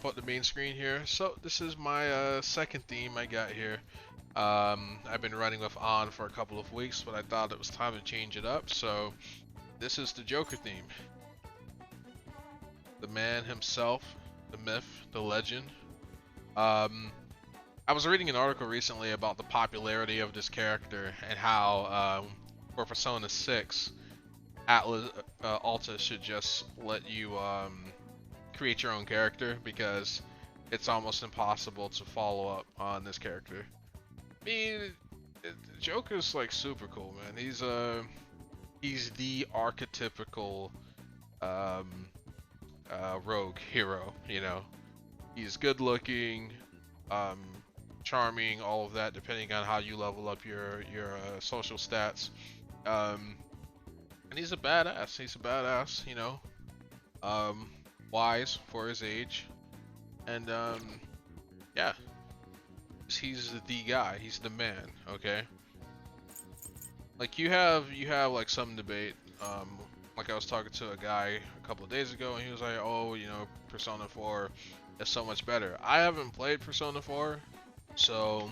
Put the main screen here. So this is my second theme I got here. I've been running with On for a couple of weeks, but I thought it was time to change it up. So this is the Joker theme. The man himself, the myth, the legend. Um, I was reading an article recently about the popularity of this character and how for Persona 6, Atlas Alta should just let you create your own character because it's almost impossible to follow up on this character. I mean, Joker's like super cool, man. He's the archetypical um, rogue hero. You know, he's good looking, um, charming, all of that, depending on how you level up your social stats. Um, and he's a badass. He's a badass. You know, um, wise for his age, and yeah, he's the guy. He's the man. Okay. Like you have like some debate. Like I was talking to a guy a couple of days ago, and he was like, "Oh, you know, Persona 4 is so much better." I haven't played Persona 4, so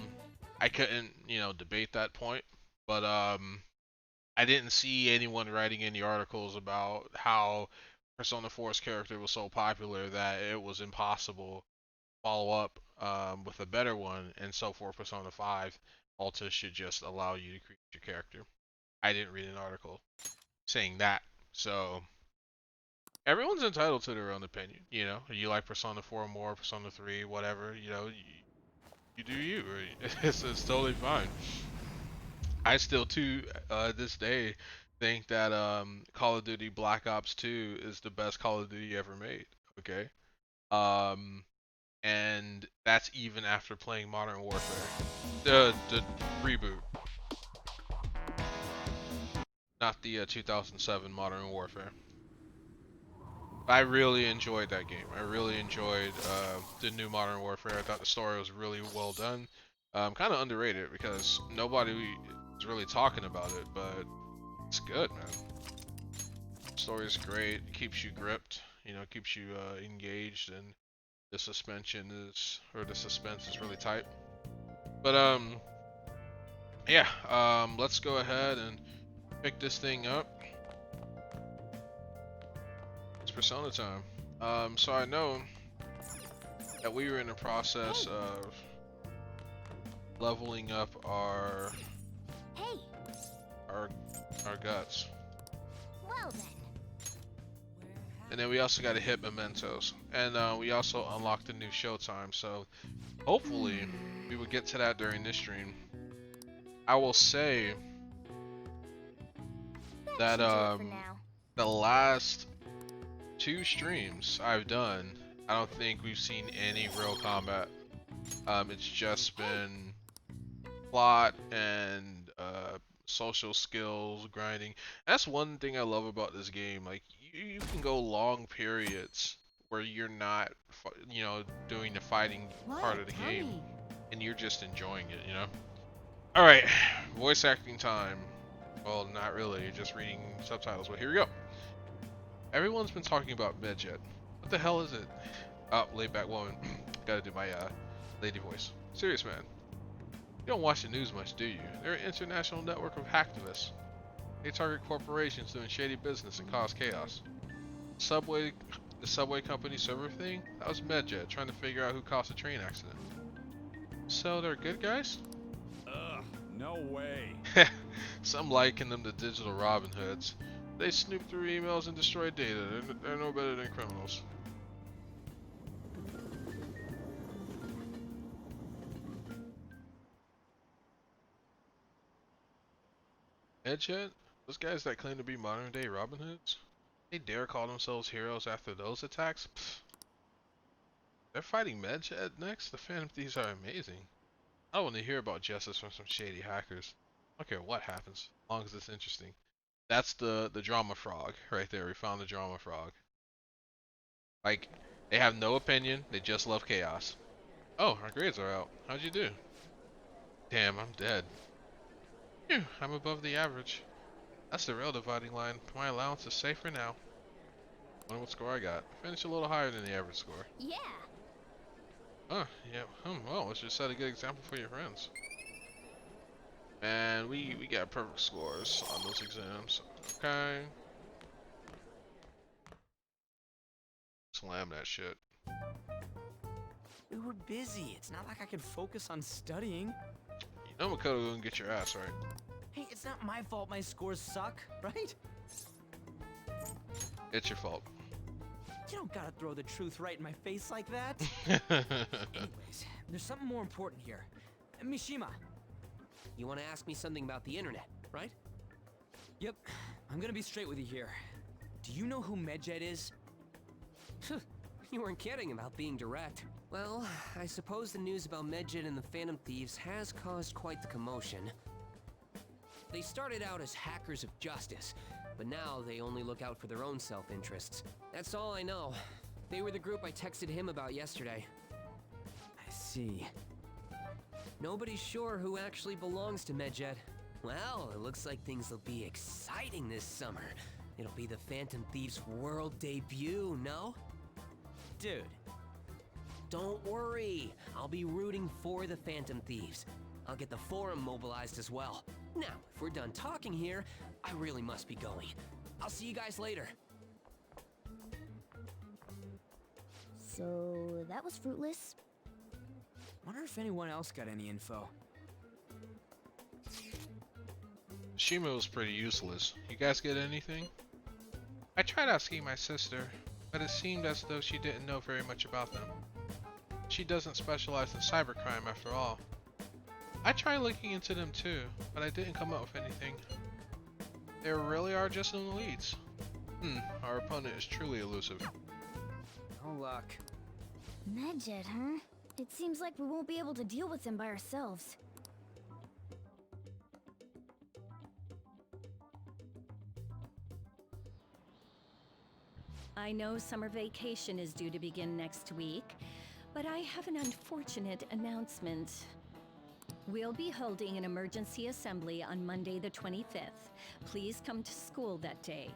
I couldn't, debate that point. But I didn't see anyone writing any articles about how Persona 4's character was so popular that it was impossible to follow up with a better one, and so for Persona 5, Alta should just allow you to create your character. I didn't read an article saying that. So everyone's entitled to their own opinion. You know, you like Persona 4 more, Persona 3, whatever. You do you. Right? It's totally fine. I still, to this day, think that Call of Duty Black Ops 2 is the best Call of Duty ever made. Okay. Um, and that's even after playing Modern Warfare, the reboot, not the 2007 Modern Warfare. I really enjoyed that game. I really enjoyed the new Modern Warfare. I thought the story was really well done. Kind of underrated because nobody is really talking about it, but it's good, man. The story's great. It keeps you gripped. You know, keeps you engaged, and the suspense is really tight. But yeah. Let's go ahead and pick this thing up. It's Persona time. So I know that we were in the process of leveling up Hey, our our guts, well then. and then we also got to hit mementos, and we also unlocked a new showtime. So hopefully we would get to that during this stream. I will say That that should do it for now. the last two streams I've done, I don't think we've seen any real combat. It's just been plot and social skills grinding. That's one thing I love about this game. Like you can go long periods where you're not, doing the fighting part of the Tell game, me. and you're just enjoying it. You know. All right, voice acting time. Well, not really. You're just reading subtitles. But here we go. Everyone's been talking about Medjet. What the hell is it? Oh, laid back woman. Gotta do my lady voice. Serious man. You don't watch the news much, do you? They're an international network of hacktivists. They target corporations doing shady business and cause chaos. Subway, the subway company server thing? That was Medjet trying to figure out who caused the train accident. So they're good guys? Ugh, no way. Some liken them to digital Robin Hoods. They snoop through emails and destroy data. They're no better than criminals. Medjet? Those guys that claim to be modern day Robin Hoods? They dare call themselves heroes after those attacks? Pfft. They're fighting Medjet next? The Phantom Thieves are amazing. I want to hear about justice from some shady hackers. I don't care what happens, as long as it's interesting. That's the drama frog right there. We found the drama frog. Like, they have no opinion, they just love chaos. Oh, our grades are out. How'd you do? Damn, I'm dead. Phew, I'm above the average. That's the real dividing line. My allowance is safe for now. Wonder what score I got. Finished a little higher than the average score. Yeah. Yeah. Well, let's just set a good example for your friends. And we got perfect scores on those exams. Okay. Slam that shit. We were busy. It's not like I could focus on studying. You know Makoto gonna get your ass right. Hey, it's not my fault my scores suck, right? It's your fault. You don't gotta throw the truth right in my face like that. Anyways, there's something more important here. Mishima. You want to ask me something about the internet, right? Yep, I'm gonna be straight with you here. Do you know who Medjed is? You weren't kidding about being direct. Well, I suppose the news about Medjed and the Phantom Thieves has caused quite the commotion. They started out as hackers of justice, but now they only look out for their own self-interests. That's all I know. They were the group I texted him about yesterday. I see. Nobody's sure who actually belongs to Medjed. Well, it looks like things will be exciting this summer. It'll be the Phantom Thieves' world debut, no? Dude, Don't worry, I'll be rooting for the Phantom Thieves. I'll get the forum mobilized as well. Now, if we're done talking here, I really must be going. I'll see you guys later. So that was fruitless. wonder if anyone else got any info. Shima was pretty useless. You guys get anything? I tried asking my sister, but it seemed as though she didn't know very much about them. She doesn't specialize in cybercrime after all. I tried looking into them too, but I didn't come up with anything. They really are just in the leads. Our opponent is truly elusive. No luck. Medjed, huh? It seems like we won't be able to deal with him by ourselves. I know summer vacation is due to begin next week, but I have an unfortunate announcement. We'll be holding an emergency assembly on Monday the 25th. Please come to school that day.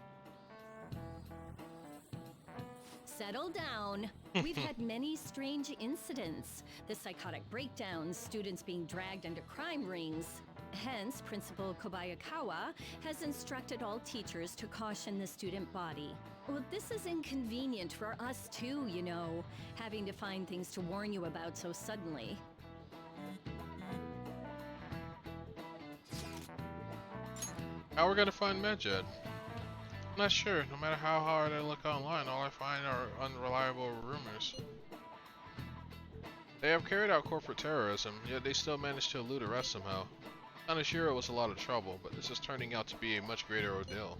Settle down. We've had many strange incidents. The psychotic breakdowns, students being dragged into crime rings. Hence, Principal Kobayakawa has instructed all teachers to caution the student body. Well, this is inconvenient for us too, you know, having to find things to warn you about so suddenly. How we're gonna find Medjed? I'm not sure. No matter how hard I look online, all I find are unreliable rumors. They have carried out corporate terrorism, yet they still managed to elude arrest somehow. Tanashiro was a lot of trouble, but this is turning out to be a much greater ordeal.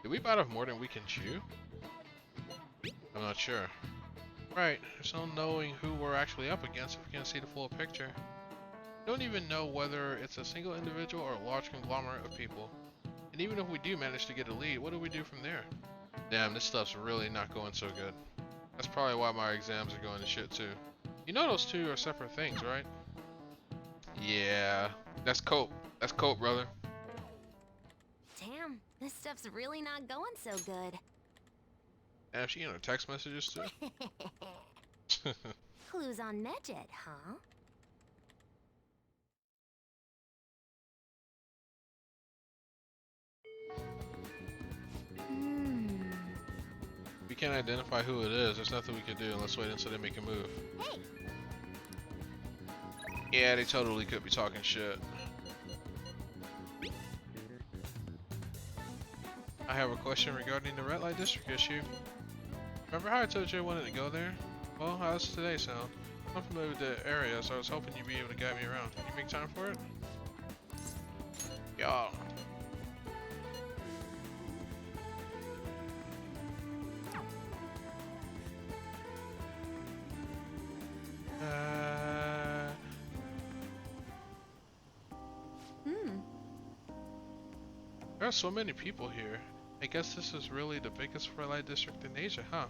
Did we bite off more than we can chew? I'm not sure. Right, there's no knowing who we're actually up against if we can't see the full picture. We don't even know whether it's a single individual or a large conglomerate of people. And even if we do manage to get a lead, what do we do from there? Damn, this stuff's really not going so good. That's probably why my exams are going to shit too. You know those two are separate things, right? Yeah, that's cope. That's cope, brother. Damn, this stuff's really not going so good. Damn, she in her text messages too? Clues on Medjed, huh? If we can't identify who it is, there's nothing we can do. Let's wait until they make a move. Hey! Yeah, they totally could be talking shit. I have a question regarding the red light district issue. Remember how I told you I wanted to go there? Well, how does today sound? I'm familiar with the area, so I was hoping you'd be able to guide me around. Can you make time for it? Yeah. There are so many people here. I guess this is really the biggest red light district in Asia, huh?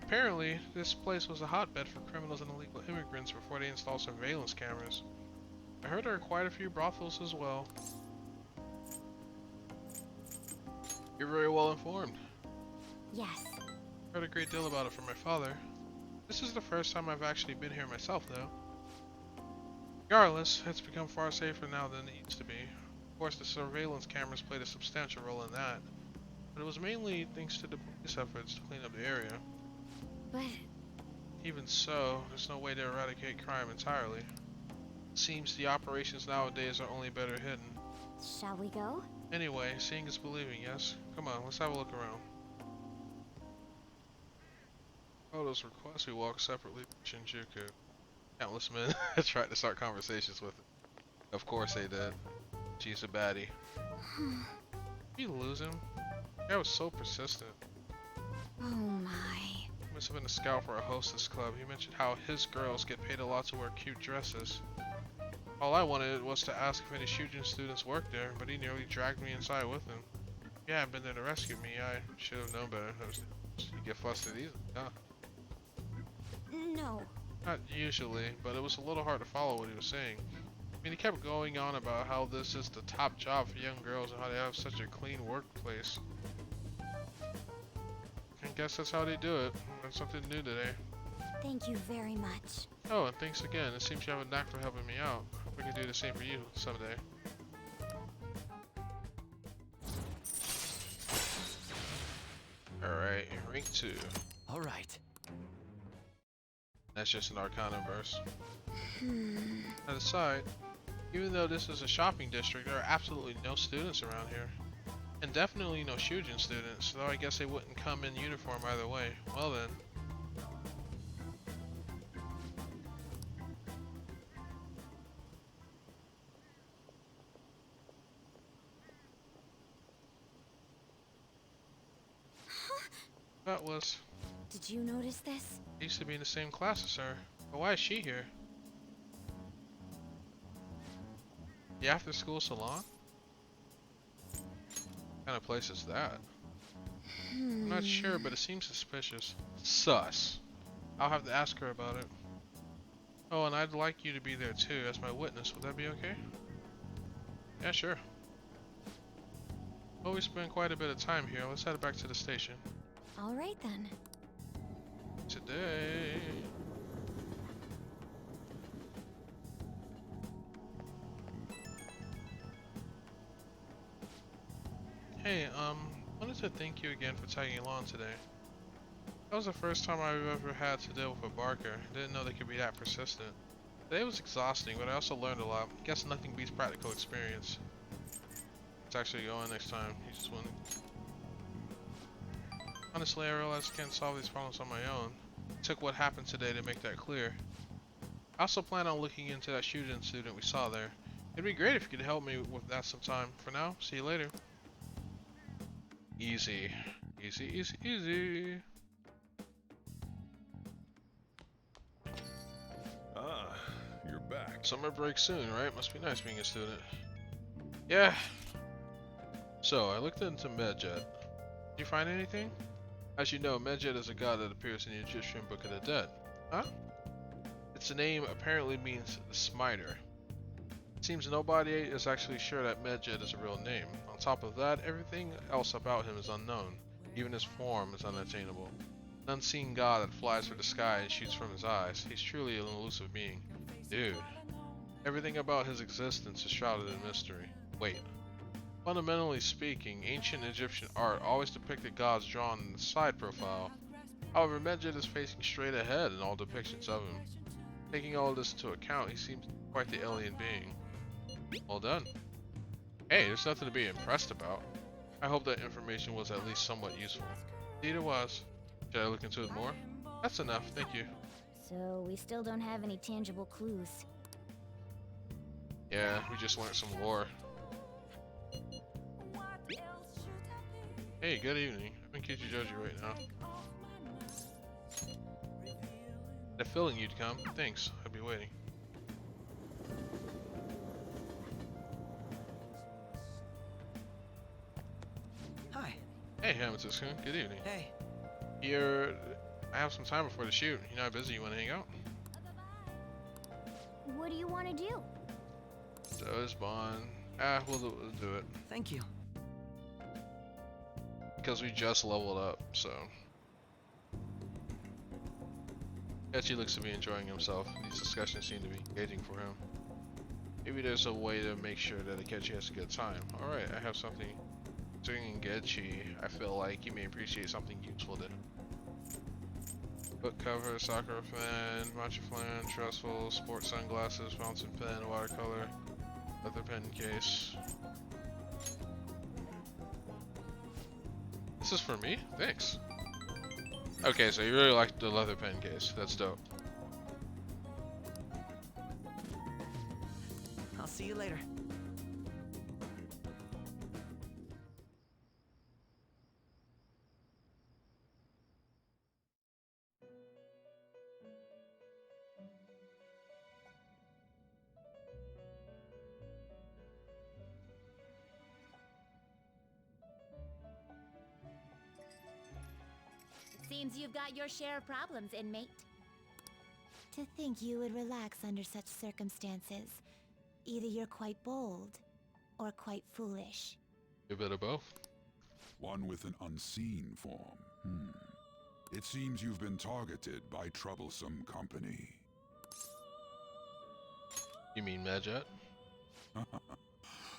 Apparently, this place was a hotbed for criminals and illegal immigrants before they installed surveillance cameras. I heard there are quite a few brothels as well. You're very well informed. Yes. I heard a great deal about it from my father. This is the first time I've actually been here myself, though. Regardless, it's become far safer now than it used to be. Of course, the surveillance cameras played a substantial role in that, but it was mainly thanks to the police efforts to clean up the area. But Even so, there's no way to eradicate crime entirely. It seems the operations nowadays are only better hidden. shall we go? Anyway, seeing is believing, yes? Come on, let's have a look around. Oh, those requests we walk separately to Shinjuku. Countless men tried to start conversations with it. Of course they did. She's a baddie. Did you lose him? That was so persistent. Oh my. Must have been a scout for a hostess club. He mentioned how his girls get paid a lot to wear cute dresses. All I wanted was to ask if any Shujin students worked there, but he nearly dragged me inside with him. If you hadn't been there to rescue me, I should have known better. You get flustered easily, huh? No. Not usually, but it was a little hard to follow what he was saying. I mean, he kept going on about how this is the top job for young girls and how they have such a clean workplace. I guess that's how they do it. Learned something new today. Thank you very much. Oh, and thanks again. It seems you have a knack for helping me out. Hope we can do the same for you someday. Alright, rank 2. All right. That's just an Arcana verse. That aside, even though this is a shopping district, there are absolutely no students around here. And definitely no Shujin students, though I guess they wouldn't come in uniform either way. Well then. That was... Did you notice this? I used to be in the same class as her. But why is she here? The after school salon? What kind of place is that? I'm not sure, but it seems suspicious. Sus. I'll have to ask her about it. Oh, and I'd like you to be there too, as my witness. Would that be okay? Yeah, sure. Well, we spent quite a bit of time here. Let's head back to the station. All right then. Today. Hey, wanted to thank you again for tagging along today. That was the first time I've ever had to deal with a barker. Didn't know they could be that persistent. Today was exhausting, but I also learned a lot. Guess nothing beats practical experience. Let's actually go on next time. You just want to... Honestly, I realized I can't solve these problems on my own. It took what happened today to make that clear. I also plan on looking into that Shujin student we saw there. It'd be great if you could help me with that sometime. For now, see you later. Easy. Easy, easy, easy. Ah, you're back. Summer break soon, right? Must be nice being a student. Yeah. So, I looked into Medjed. Did you find anything? As you know, Medjed is a god that appears in the Egyptian Book of the Dead. Huh? Its name apparently means the Smiter. It seems nobody is actually sure that Medjed is a real name. On top of that, everything else about him is unknown. Even his form is unattainable. An unseen god that flies through the sky and shoots from his eyes. He's truly an elusive being. Dude. Everything about his existence is shrouded in mystery. Wait. Fundamentally speaking, ancient Egyptian art always depicted gods drawn in the side profile. However, Medjed is facing straight ahead in all depictions of him. Taking all of this into account, he seems quite the alien being. Well done. Hey, there's nothing to be impressed about. I hope that information was at least somewhat useful. Indeed it was. Should I look into it more? That's enough, thank you. So we still don't have any tangible clues. Yeah, we just learned some lore. Hey, good evening. I'm in Kichijoji right now. Had a feeling you'd come. Thanks, I'll be waiting. Hi. Hey, Hamamatsu-kun, good evening. Hey. I have some time before the shoot. You're not busy, you wanna hang out? What do you want to do? Does Bond. We'll do it. Thank you. Because we just leveled up, so. Ketchy looks to be enjoying himself. These discussions seem to be engaging for him. Maybe there's a way to make sure that Akechi has a good time. Alright, I have something. Concerning Akechi, I feel like you may appreciate something useful to book cover, soccer fan, matcha flan, trustful, sports sunglasses, fountain pen, watercolor, leather pen case. This is for me? Thanks. Okay, so you really like the leather pen case. That's dope. I'll see you later. Seems you've got your share of problems, inmate. To think you would relax under such circumstances. Either you're quite bold, or quite foolish. A bit of both. One with an unseen form. It seems you've been targeted by troublesome company. You mean Medjet?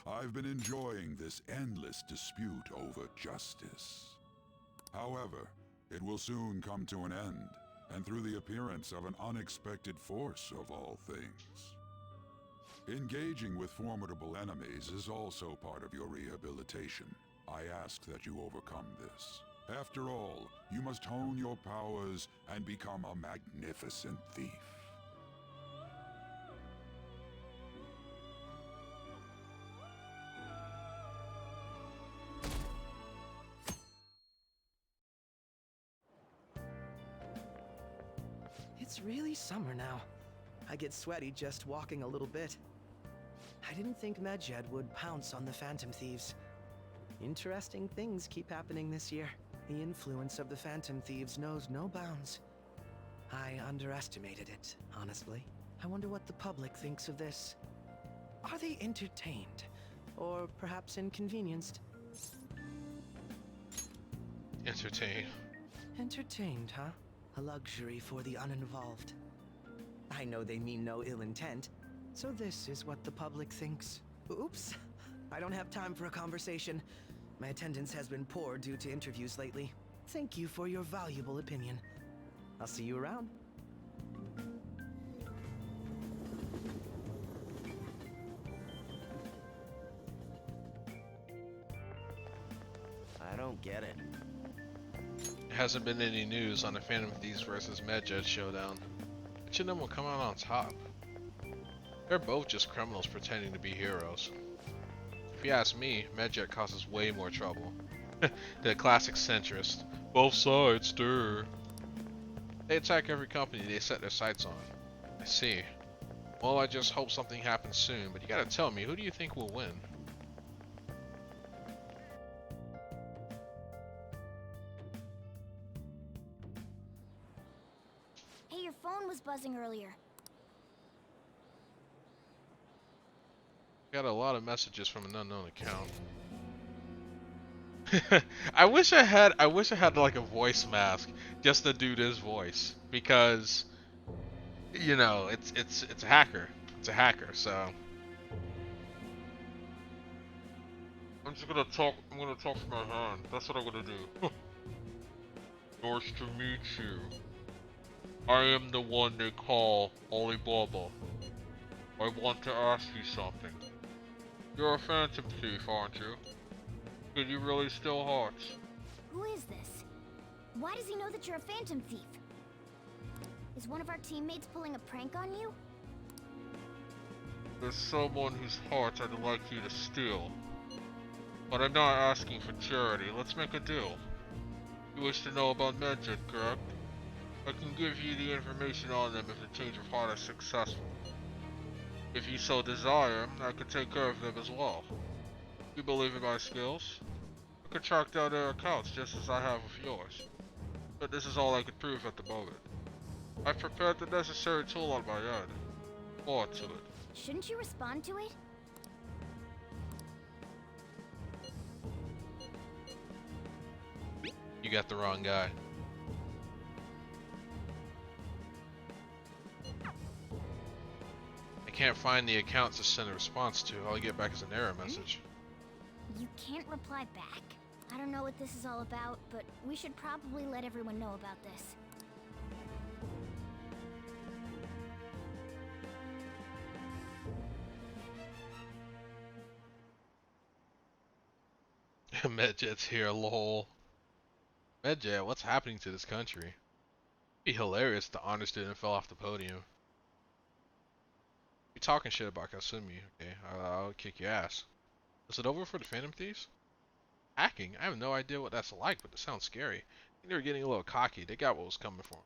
I've been enjoying this endless dispute over justice. However, it will soon come to an end, and through the appearance of an unexpected force of all things. Engaging with formidable enemies is also part of your rehabilitation. I ask that you overcome this. After all, you must hone your powers and become a magnificent thief. It's really summer now. I get sweaty just walking a little bit. I didn't think Medjed would pounce on the Phantom Thieves. Interesting things keep happening this year. The influence of the Phantom Thieves knows no bounds. I underestimated it, honestly. I wonder what the public thinks of this. Are they entertained? Or perhaps inconvenienced? Entertain. Entertained, huh? A luxury for the uninvolved. I know they mean no ill intent, so this is what the public thinks. Oops, I don't have time for a conversation. My attendance has been poor due to interviews lately. Thank you for your valuable opinion. I'll see you around. I don't get it. There hasn't been any news on the Phantom Thieves versus Medjet showdown. Which of them will come out on top? They're both just criminals pretending to be heroes. If you ask me, Medjet causes way more trouble. The classic centrist. Both sides, stir. They attack every company they set their sights on. I see. Well, I just hope something happens soon, but you gotta tell me, who do you think will win? Hey, your phone was buzzing earlier. Got a lot of messages from an unknown account. I wish I had like a voice mask just to do this voice, because you know, it's a hacker. It's a hacker, so I'm gonna talk from my hand. That's what I'm gonna do. Nice to meet you. I am the one they call Alibaba. I want to ask you something. You're a phantom thief, aren't you? Can you really steal hearts? Who is this? Why does he know that you're a phantom thief? Is one of our teammates pulling a prank on you? There's someone whose heart I'd like you to steal. But I'm not asking for charity. Let's make a deal. You wish to know about Medjed, correct? I can give you the information on them if the change of heart is successful. If you so desire, I could take care of them as well. You believe in my skills? I could track down their accounts just as I have with yours. But this is all I could prove at the moment. I've prepared the necessary tool on my end. More to it. Shouldn't you respond to it? You got the wrong guy. can't find the account to send a response to. All I get back is an error message. You can't reply back? I don't know what this is all about, but we should probably let everyone know about this. Medjet's here, lol. Medjet, what's happening to this country? It'd be hilarious if the honor student fell off the podium. You talking shit about Kasumi, okay? I'll kick your ass. Is it over for the Phantom Thieves? Hacking? I have no idea what that's like, but it sounds scary. I think they were getting a little cocky. They got what was coming for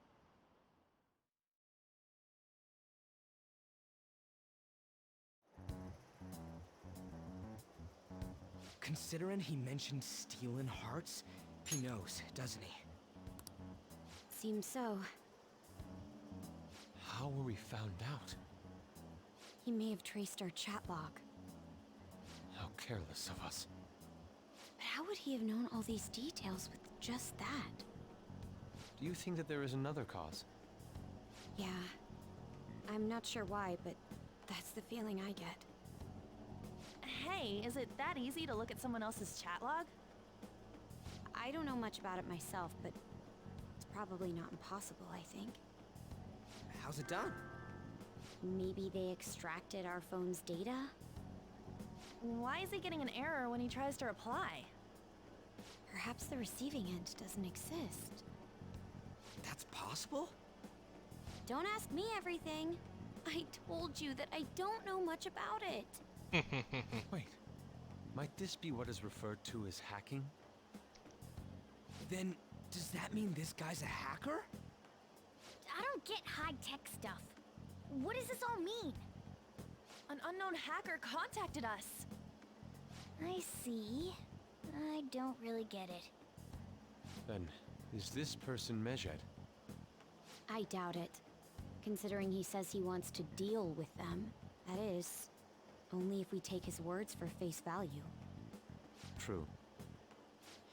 Considering he mentioned stealing hearts, he knows, doesn't he? Seems so. How were we found out? He may have traced our chat log. How careless of us. But how would he have known all these details with just that? Do you think that there is another cause? Yeah. I'm not sure why, but that's the feeling I get. Hey, is it that easy to look at someone else's chat log? I don't know much about it myself, but it's probably not impossible, I think. How's it done? Maybe they extracted our phone's data? Why is he getting an error when he tries to reply? Perhaps the receiving end doesn't exist. That's possible? Don't ask me everything. I told you that I don't know much about it. Wait, might this be what is referred to as hacking? Then, does that mean this guy's a hacker? I don't get high-tech stuff. What does this all mean? An unknown hacker contacted us. I see. I don't really get it. Then, is this person Medjet? I doubt it. Considering he says he wants to deal with them. That is, only if we take his words for face value. True.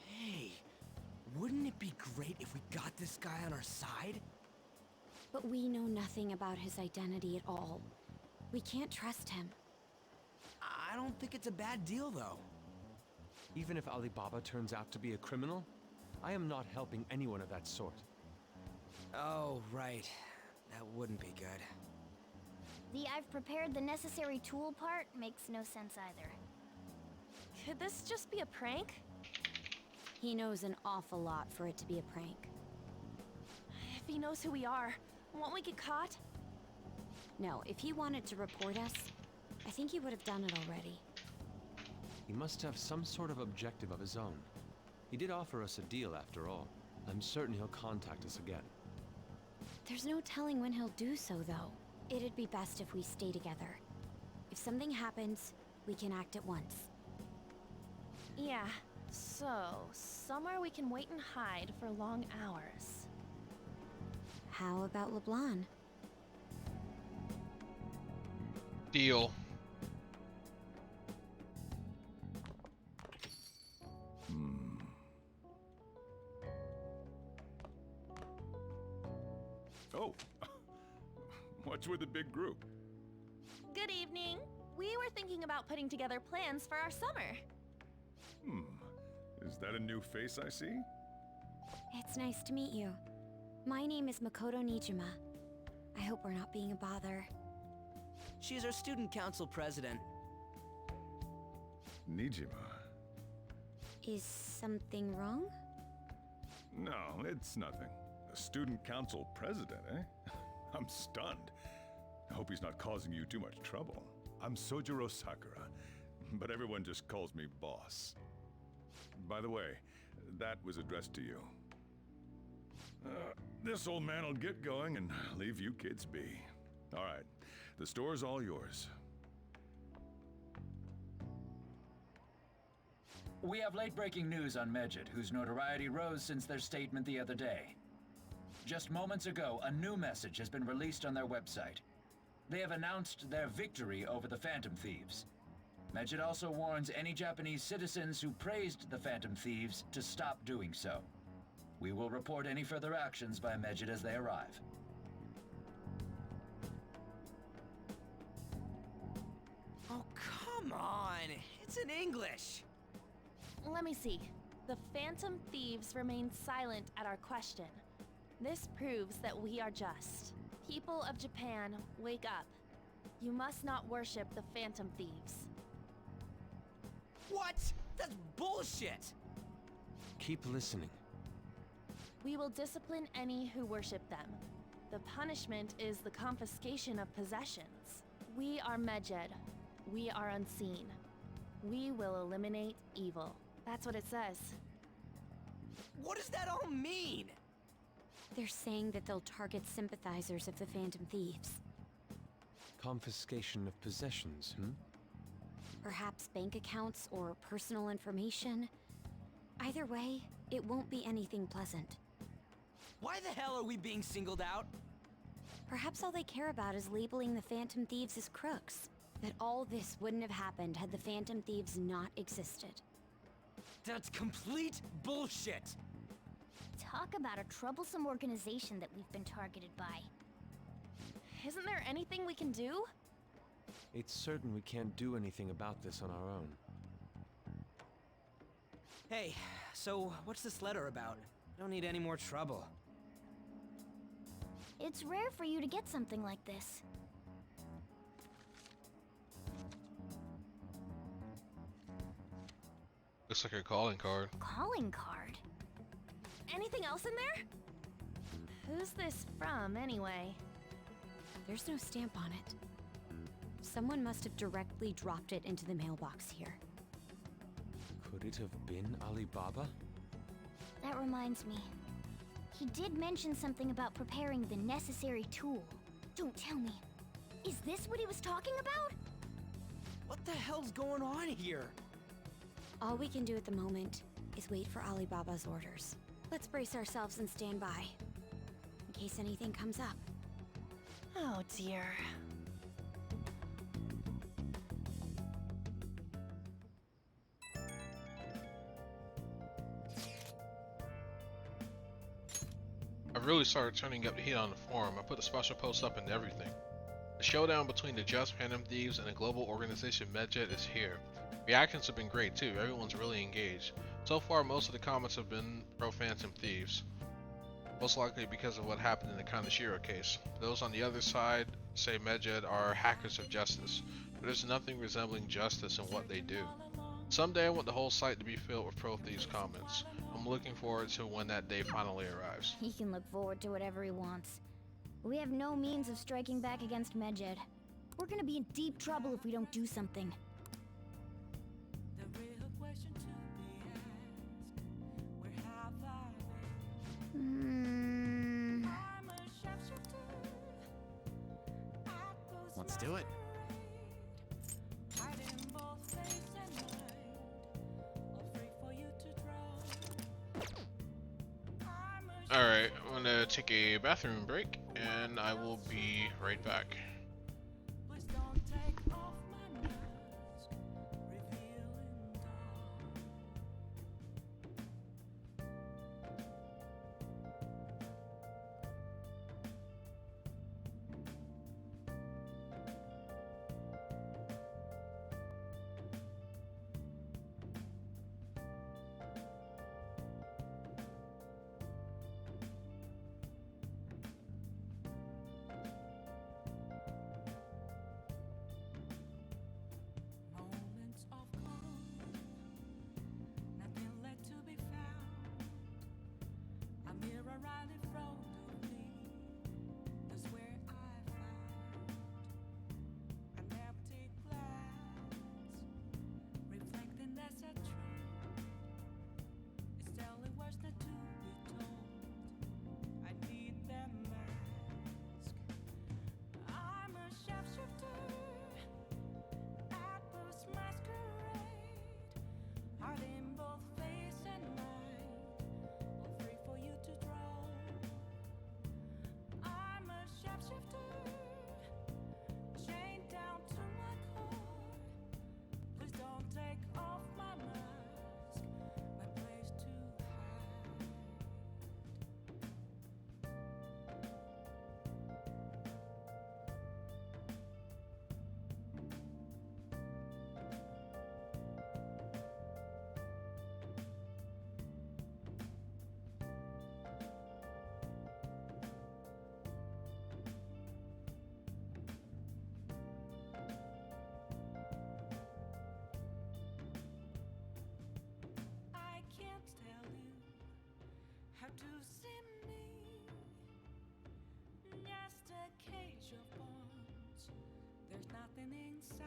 Hey, wouldn't it be great if we got this guy on our side? But we know nothing about his identity at all. We can't trust him. I don't think it's a bad deal, though. Even if Alibaba turns out to be a criminal, I am not helping anyone of that sort. Oh, right. That wouldn't be good. The I've prepared the necessary tool part makes no sense either. Could this just be a prank? He knows an awful lot for it to be a prank. If he knows who we are, won't we get caught? No, if he wanted to report us, I think he would have done it already. He must have some sort of objective of his own. He did offer us a deal after all. I'm certain he'll contact us again. There's no telling when he'll do so, though. It'd be best if we stay together. If something happens, we can act at once. Yeah, so somewhere we can wait and hide for long hours. How about LeBlanc? Deal. Oh, what's with the big group? Good evening. We were thinking about putting together plans for our summer. Is that a new face I see? It's nice to meet you. My name is Makoto Nijima. I hope we're not being a bother. She's our student council president. Nijima. Is something wrong? No, it's nothing. A student council president, eh? I'm stunned. I hope he's not causing you too much trouble. I'm Sojiro Sakura, but everyone just calls me boss. By the way, that was addressed to you. This old man will get going and leave you kids be. All right, the store's all yours. We have late-breaking news on Medjet, whose notoriety rose since their statement the other day. Just moments ago, a new message has been released on their website. They have announced their victory over the Phantom Thieves. Medjet also warns any Japanese citizens who praised the Phantom Thieves to stop doing so. We will report any further actions by Medjet as they arrive. Come on, it's in English. Let me see. The Phantom Thieves remain silent at our question. This proves that we are just. People of Japan, wake up. You must not worship the Phantom Thieves. What? That's bullshit! Keep listening. We will discipline any who worship them. The punishment is the confiscation of possessions. We are Medjed. We are unseen. We will eliminate evil. That's what it says. What does that all mean? They're saying that they'll target sympathizers of the Phantom Thieves. Confiscation of possessions, Perhaps bank accounts or personal information. Either way, it won't be anything pleasant. Why the hell are we being singled out? Perhaps all they care about is labeling the Phantom Thieves as crooks. That all this wouldn't have happened had the Phantom Thieves not existed. That's complete bullshit! Talk about a troublesome organization that we've been targeted by. Isn't there anything we can do? It's certain we can't do anything about this on our own. Hey, so what's this letter about? Don't need any more trouble. It's rare for you to get something like this. Looks like a calling card. Calling card? Anything else in there? Who's this from, anyway? There's no stamp on it. Someone must have directly dropped it into the mailbox here. Could it have been Alibaba? That reminds me. He did mention something about preparing the necessary tool. Don't tell me. Is this what he was talking about? What the hell's going on here? All we can do at the moment is wait for Alibaba's orders. Let's brace ourselves and stand by, in case anything comes up. Oh dear. I've really started turning up the heat on the forum. I put the special posts up and everything. The showdown between the Just Phantom Thieves and the global organization Medjed is here. Reactions have been great too, everyone's really engaged. So far most of the comments have been pro Phantom Thieves. Most likely because of what happened in the Kaneshiro case. Those on the other side say Medjed are hackers of justice, but there's nothing resembling justice in what they do. Someday I want the whole site to be filled with pro Thieves comments. I'm looking forward to when that day finally arrives. He can look forward to whatever he wants. We have no means of striking back against Medjed. We're gonna be in deep trouble if we don't do something. Let's do it. Alright, I'm gonna take a bathroom break and I will be right back. something inside.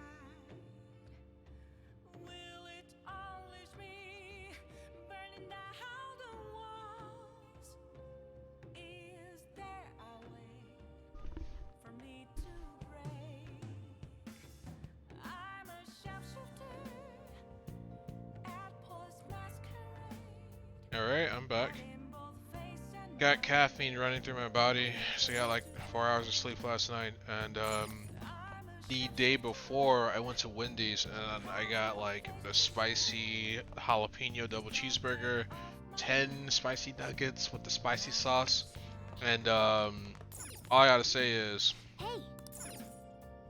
Will it always be burning down the walls? Is there a way for me to break? I'm a sharpshooter at Paul's Masquerade. Alright, I'm back. Got caffeine running through my body, so I got like 4 hours of sleep last night, and the day before I went to Wendy's and I got like the spicy jalapeno double cheeseburger, 10 spicy nuggets with the spicy sauce, and all I gotta say is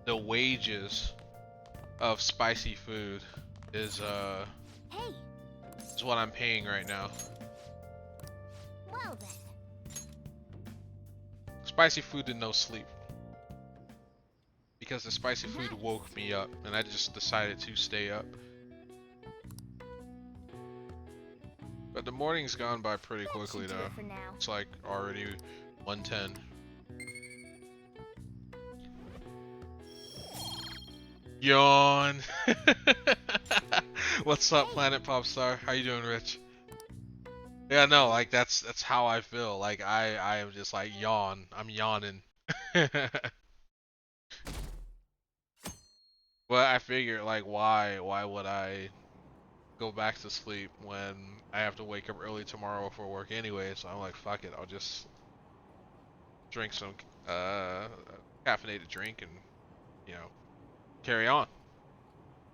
the wages of spicy food is what I'm paying right now. Well then. Spicy food and no sleep. Because the spicy food woke me up and I just decided to stay up. But the morning's gone by pretty quickly though. It's like already 1:10. Yawn. What's up, Planet Popstar? How you doing, Rich? Yeah, no, like that's how I feel. Like I am just like yawn. I'm yawning. Well, I figured like why would I go back to sleep when I have to wake up early tomorrow for work anyway? So I'm like, fuck it, I'll just drink some caffeinated drink and, you know, carry on.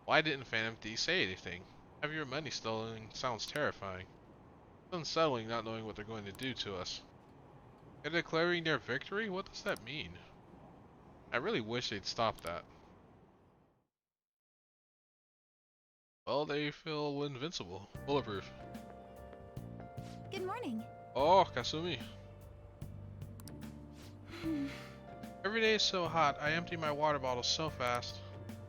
Why didn't Phantom D say anything? Have your money stolen sounds terrifying. It's unsettling not knowing what they're going to do to us. They're declaring their victory? What does that mean? I really wish they'd stop that. Well, they feel invincible. Bulletproof. Good morning. Oh, Kasumi. Every day is so hot, I empty my water bottle so fast.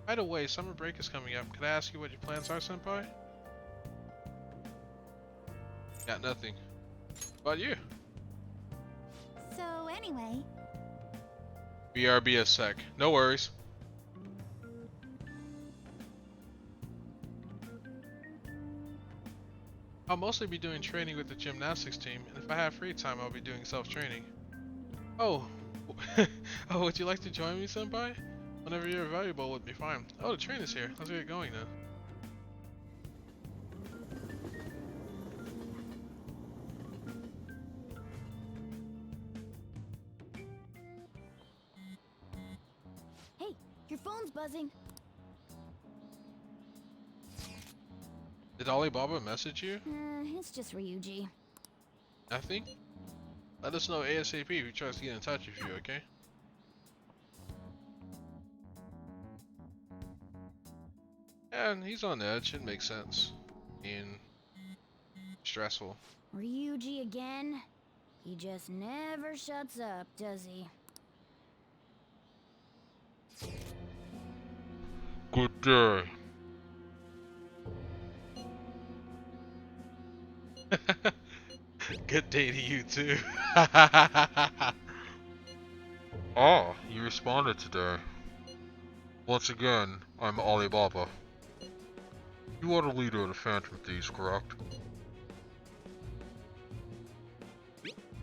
By the way, summer break is coming up. Could I ask you what your plans are, Senpai? Got nothing. What about you? So anyway... BRB a sec. No worries. I'll mostly be doing training with the gymnastics team, and if I have free time, I'll be doing self-training. Oh. Oh, would you like to join me, Senpai? Whenever you're available would be fine. Oh, the train is here. Let's get going then. Hey, your phone's buzzing. Did Alibaba message you? It's just Ryuji. Nothing? Let us know ASAP if he tries to get in touch with you, okay? And he's on edge, it makes sense. Being stressful. Ryuji again? He just never shuts up, does he? Good day. Good day to you too. Oh, you responded today. Once again, I'm Alibaba. You are the leader of the Phantom Thieves, correct?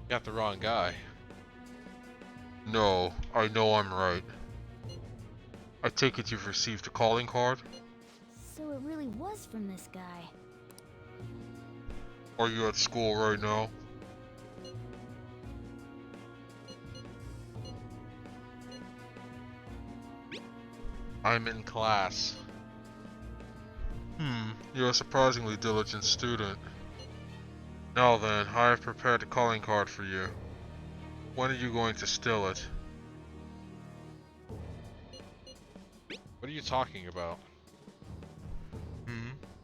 Got the wrong guy. No, I know I'm right. I take it you've received a calling card? So it really was from this guy. Are you at school right now? I'm in class. You're a surprisingly diligent student. Now then, I have prepared a calling card for you. When are you going to steal it? What are you talking about?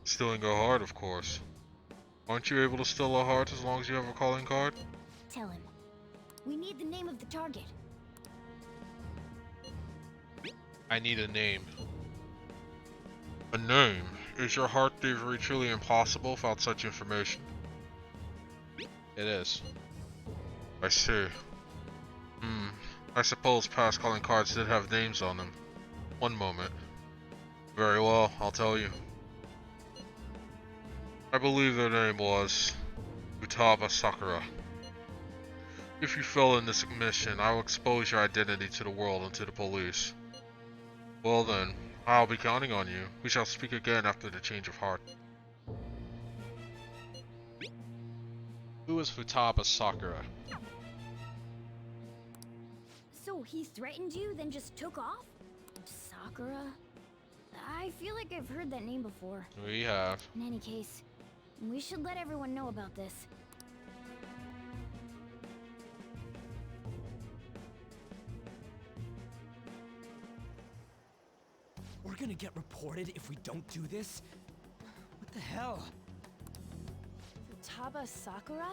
Stealing a heart, of course. Aren't you able to steal a heart as long as you have a calling card? Tell him. We need the name of the target. I need a name. A name? Is your heart thievery truly impossible without such information? It is. I see. I suppose past calling cards did have names on them. One moment. Very well, I'll tell you. I believe their name was Futaba Sakura. If you fail in this mission, I will expose your identity to the world and to the police. Well then, I'll be counting on you. We shall speak again after the change of heart. Who is Futaba Sakura? So he threatened you, then just took off? Sakura? I feel like I've heard that name before. We have. In any case, we should let everyone know about this. We're gonna get reported if we don't do this? What the hell? Futaba Sakura?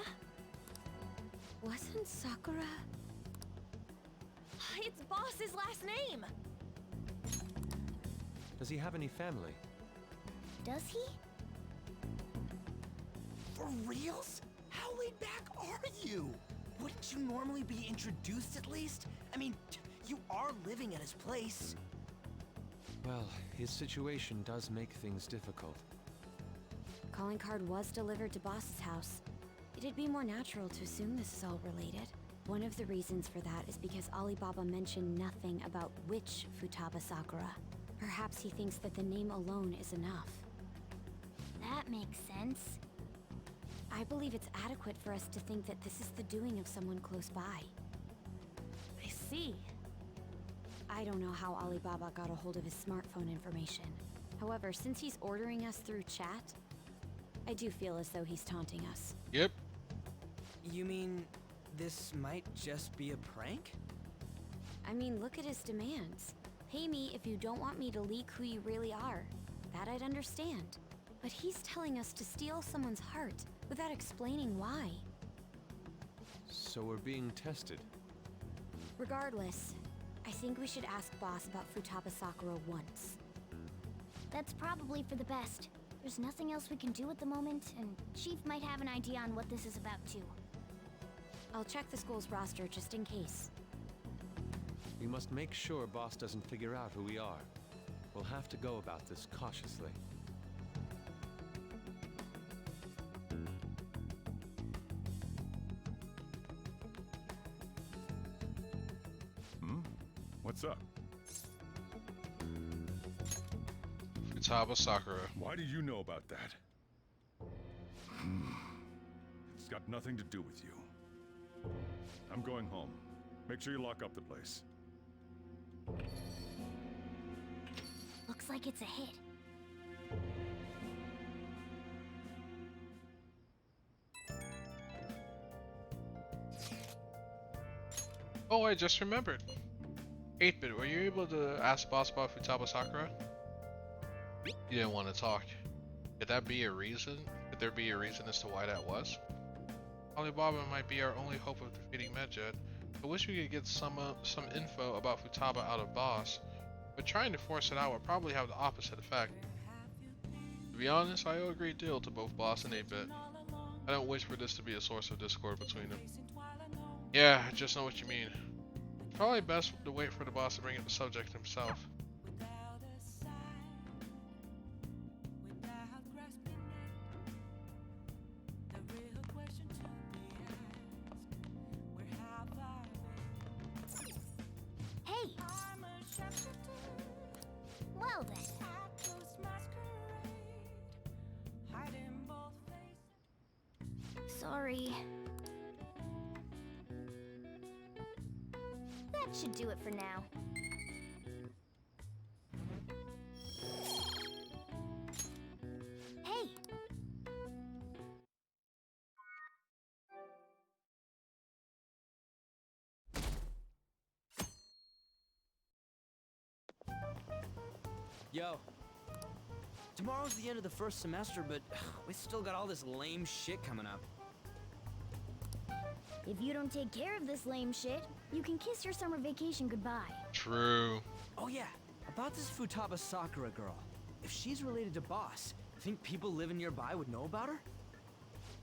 Wasn't Sakura? It's Boss's last name! Does he have any family? Does he? For reals? How laid back are you? Wouldn't you normally be introduced at least? I mean, you are living at his place. Well, his situation does make things difficult. Calling card was delivered to Boss's house. It'd be more natural to assume this is all related. One of the reasons for that is because Alibaba mentioned nothing about which Futaba Sakura. Perhaps he thinks that the name alone is enough. That makes sense. I believe it's adequate for us to think that this is the doing of someone close by. I see. I don't know how Alibaba got a hold of his smartphone information. However, since he's ordering us through chat, I do feel as though he's taunting us. Yep. You mean this might just be a prank? I mean, look at his demands. Pay me if you don't want me to leak who you really are. That I'd understand. But he's telling us to steal someone's heart without explaining why. So we're being tested. Regardless, I think we should ask Boss about Futaba Sakura once. That's probably for the best. There's nothing else we can do at the moment, and Chief might have an idea on what this is about too. I'll check the school's roster just in case. We must make sure Boss doesn't figure out who we are. We'll have to go about this cautiously. What's up? Futaba Sakura. Why do you know about that? It's got nothing to do with you. I'm going home. Make sure you lock up the place. Looks like it's a hit. Oh, I just remembered. 8-Bit, were you able to ask Boss about Futaba Sakura? You didn't want to talk. Could that be a reason? Could there be a reason as to why that was? Alibaba might be our only hope of defeating Medjed. I wish we could get some info about Futaba out of Boss, but trying to force it out would probably have the opposite effect. To be honest, I owe a great deal to both Boss and 8-Bit. I don't wish for this to be a source of discord between them. Yeah, I just know what you mean. It's probably best to wait for the boss to bring up the subject himself. Hey! Well then. Sorry. That should do it for now. Hey! Yo. Tomorrow's the end of the first semester, but we still got all this lame shit coming up. If you don't take care of this lame shit, you can kiss your summer vacation goodbye. True. Oh yeah, about this Futaba Sakura girl. If she's related to Boss, think people living nearby would know about her?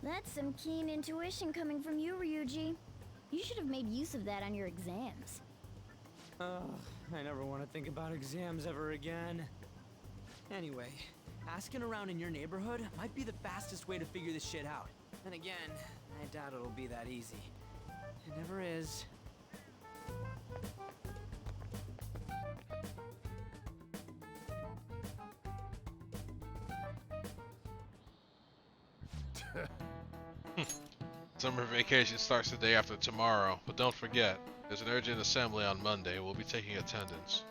That's some keen intuition coming from you, Ryuji. You should have made use of that on your exams. Ugh, I never want to think about exams ever again. Anyway, asking around in your neighborhood might be the fastest way to figure this shit out. Then again, I doubt it'll be that easy. It never is. Summer vacation starts the day after tomorrow, but don't forget, there's an urgent assembly on Monday. We'll be taking attendance.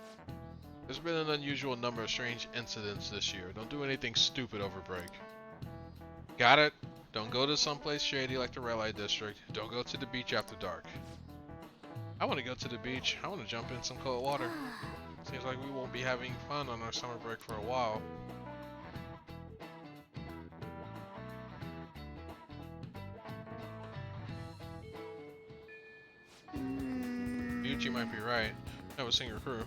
There's been an unusual number of strange incidents this year. Don't do anything stupid over break. Got it? Don't go to someplace shady like the red light district. Don't go to the beach after dark. I want to go to the beach. I want to jump in some cold water. Seems like we won't be having fun on our summer break for a while. You might be right. Have a single crew.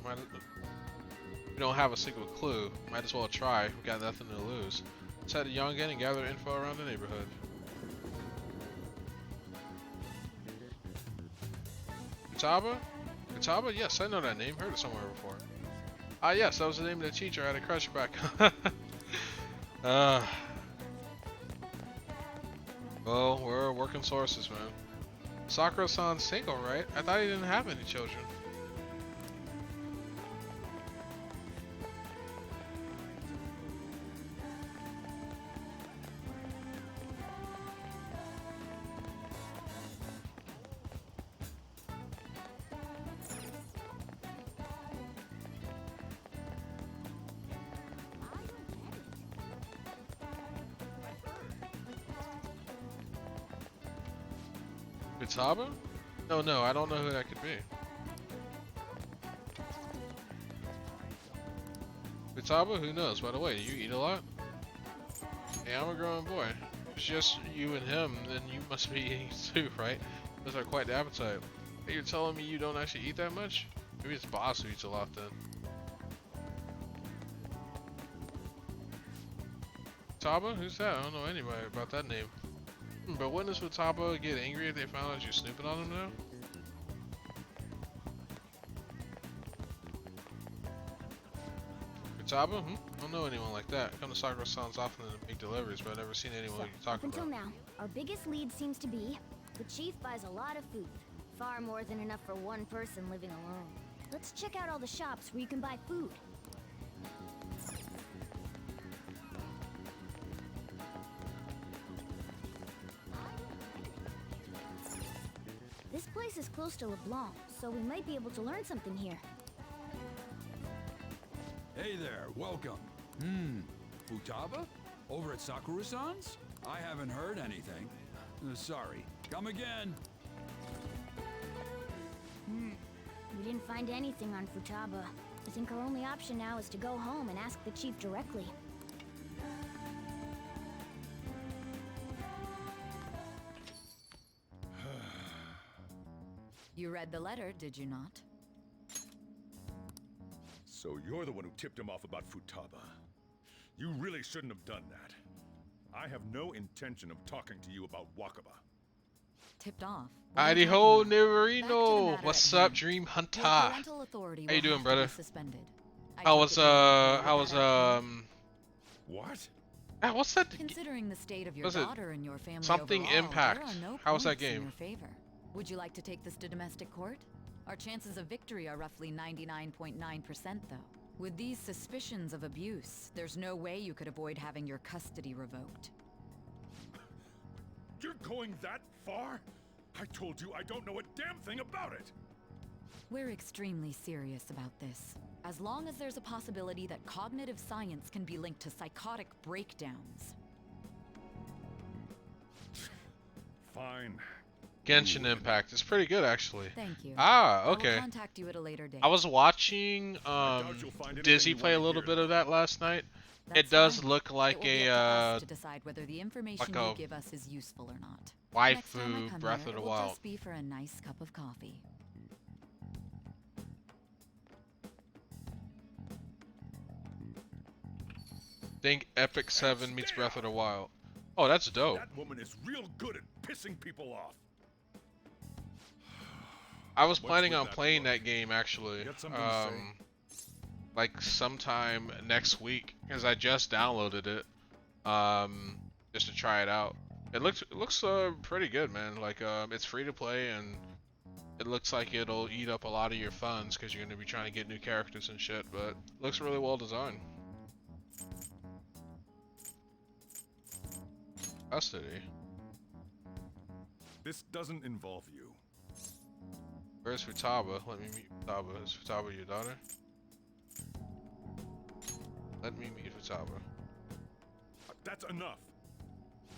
We don't have a single clue. Might as well try. We got nothing to lose. Let's head to Yongen and gather info around the neighborhood. Futaba? Futaba? Yes, I know that name. Heard it somewhere before. Ah, yes, that was the name of the teacher I had a crush back. Well, we're working sources, man. Sakura-san's single, right? I thought he didn't have any children. Futaba? No, I don't know who that could be. Futaba? Who knows? By the way, do you eat a lot? Hey, I'm a grown boy. If it's just you and him, then you must be eating too, right? Those are quite the appetite. Hey, you're telling me you don't actually eat that much? Maybe it's Boss who eats a lot then. Futaba? Who's that? I don't know anybody about that name. But wouldn't this Futaba get angry if they found out you're snooping on him now? Futaba? I don't know anyone like that. I come to Sakura-san's often to make deliveries, but I've never seen anyone you talk Up until about. now, our biggest lead seems to be the chief buys a lot of food. Far more than enough for one person living alone. Let's check out all the shops where you can buy food. This place is close to LeBlanc, so we might be able to learn something here. Hey there, welcome. Futaba? Over at Sakura-san's? I haven't heard anything. Sorry. Come again. We didn't find anything on Futaba. I think our only option now is to go home and ask the chief directly. You read the letter, did you not? So you're the one who tipped him off about Futaba. You really shouldn't have done that. I have no intention of talking to you about Wakaba. Tipped off? Heidi ho, Neverino! What's up, Dream Hunter? How you doing, brother? How was What? What's that? Considering the state of your Was it daughter and your family something overall, Impact? there are no How was that points in game? your favor. Would you like to take this to domestic court? Our chances of victory are roughly 99.9%, though. With these suspicions of abuse, there's no way you could avoid having your custody revoked. You're going that far? I told you I don't know a damn thing about it! We're extremely serious about this. As long as there's a possibility that cognitive science can be linked to psychotic breakdowns. Fine. Genshin Impact. It's pretty good, actually. Thank you. Ah, okay. I will contact you at a later date. I was watching Dizzy play a little bit of that last night. It does look like to decide whether the information like you give us is useful or not. waifu Next time I come Breath here, of the it will Wild. just be for a nice cup of coffee. Think Epic 7 meets Breath of the Wild. Oh, that's dope. That woman is real good at pissing people off. I was What's planning with on that playing look? that game actually. Got something to say? Like sometime next week, because I just downloaded it, just to try it out. It looks pretty good, man. Like it's free to play, and it looks like it'll eat up a lot of your funds because you're gonna be trying to get new characters and shit. But it looks really well designed. Custody. This doesn't involve you. Where's Futaba? Let me meet Futaba. Is Futaba your daughter? Let me meet Futaba. That's enough.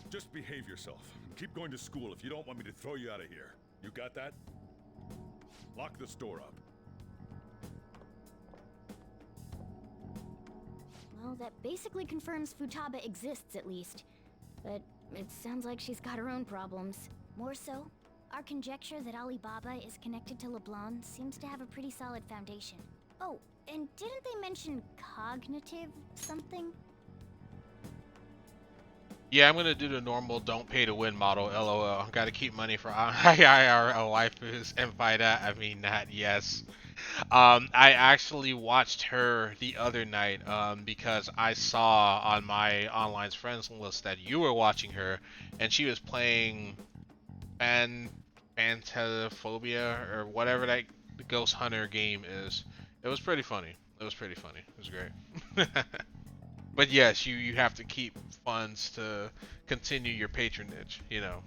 Just behave yourself. Keep going to school if you don't want me to throw you out of here. You got that? Lock the store up. Well, that basically confirms Futaba exists, at least. But it sounds like she's got her own problems. More so, our conjecture that Alibaba is connected to LeBlanc seems to have a pretty solid foundation. Oh, and didn't they mention cognitive something? Yeah, I'm gonna do the normal don't pay to win model, LOL. Gotta keep money for IRL waifus, and by that I mean that, yes. I actually watched her the other night because I saw on my online friends list that you were watching her, and she was playing Phantophobia or whatever that Ghost Hunter game is. It was pretty funny. It was pretty funny. It was great. But yes, you have to keep funds to continue your patronage. You know,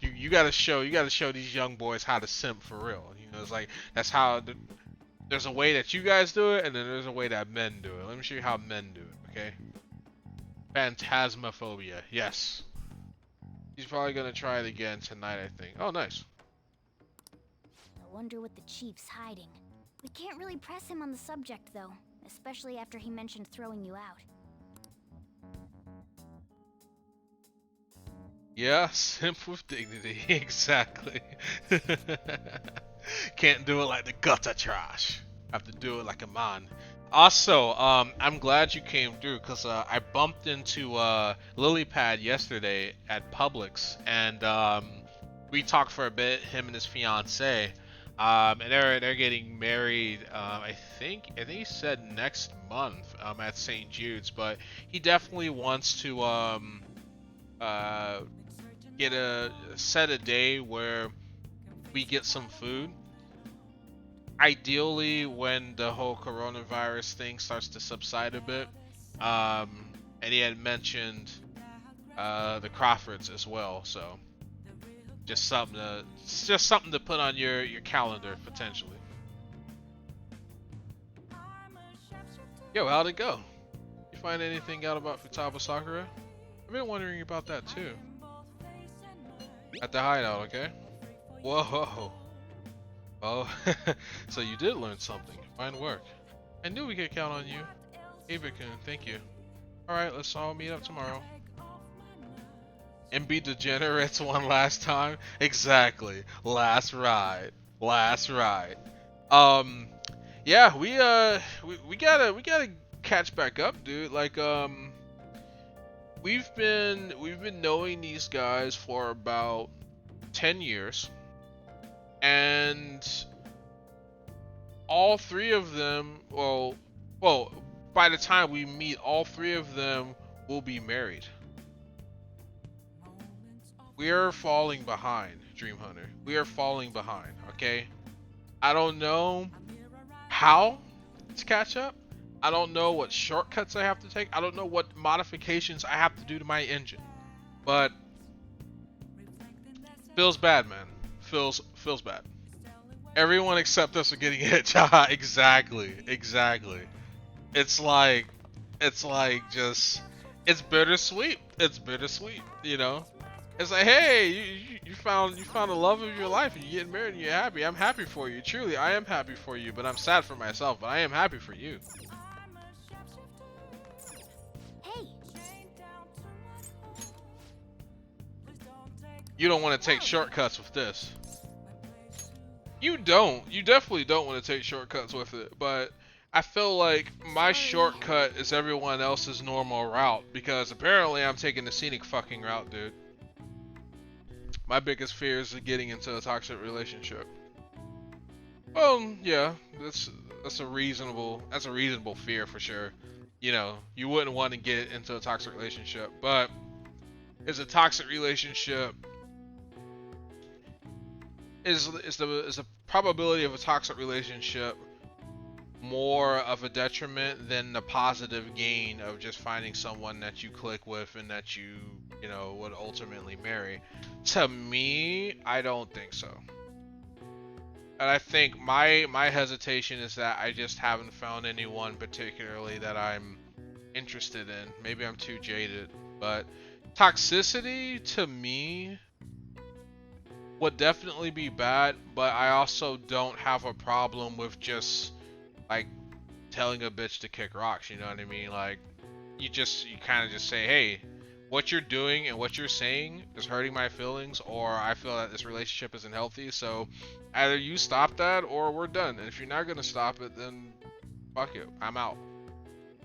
you gotta show these young boys how to simp for real. You know, it's like that's how there's a way that you guys do it, and then there's a way that men do it. Let me show you how men do it. Okay. Phantasmophobia. Yes. He's probably gonna try it again tonight, I think. Oh, nice. I wonder what the chief's hiding. We can't really press him on the subject, though, especially after he mentioned throwing you out. Yeah, simp with dignity. Exactly. Can't do it like the gutter trash. Have to do it like a man. Also, I'm glad you came through because I bumped into Lilypad yesterday at Publix, and we talked for a bit. Him and his fiance, and they're getting married. I think he said next month at St. Jude's, but he definitely wants to set a day where we get some food. Ideally, when the whole coronavirus thing starts to subside a bit, and he had mentioned the Crawfords as well, so just something to put on your calendar potentially. Yo, how'd it go? You find anything out about Futaba Sakura? I've been wondering about that too. At the hideout, okay? Whoa. Oh, so you did learn something. Fine work. I knew we could count on you. Ava-kun, thank you. Alright, let's all meet up tomorrow. And be degenerates one last time? Exactly. Last ride. Yeah, we gotta catch back up, dude. Like, we've been knowing these guys for about 10 years. And all three of them, well, by the time we meet, all three of them will be married. We are falling behind, Dream Hunter. We are falling behind, okay? I don't know how to catch up. I don't know what shortcuts I have to take. I don't know what modifications I have to do to my engine. But feels bad, man. Feels bad. Everyone except us are getting hit. Exactly. It's like just, it's bittersweet. You know. It's like, hey, you found the love of your life and you're getting married and you're happy. I'm happy for you. Truly, I am happy for you. But I'm sad for myself. But I am happy for you. Hey. You don't want to take shortcuts with this. You definitely don't want to take shortcuts with it, but I feel like my shortcut is everyone else's normal route, because apparently I'm taking the scenic fucking route, dude. My biggest fear is getting into a toxic relationship. Yeah, that's a reasonable fear for sure. You know, you wouldn't want to get into a toxic relationship, but is a toxic relationship is the probability of a toxic relationship more of a detriment than the positive gain of just finding someone that you click with and that you know, would ultimately marry? To me, I don't think so. And I think my hesitation is that I just haven't found anyone particularly that I'm interested in. Maybe I'm too jaded, but toxicity to me would definitely be bad, but I also don't have a problem with just like telling a bitch to kick rocks, you know what I mean? Like you kind of just say, hey, what you're doing and what you're saying is hurting my feelings, or I feel that this relationship isn't healthy, so either you stop that or we're done. And if you're not gonna stop it, then fuck it, I'm out.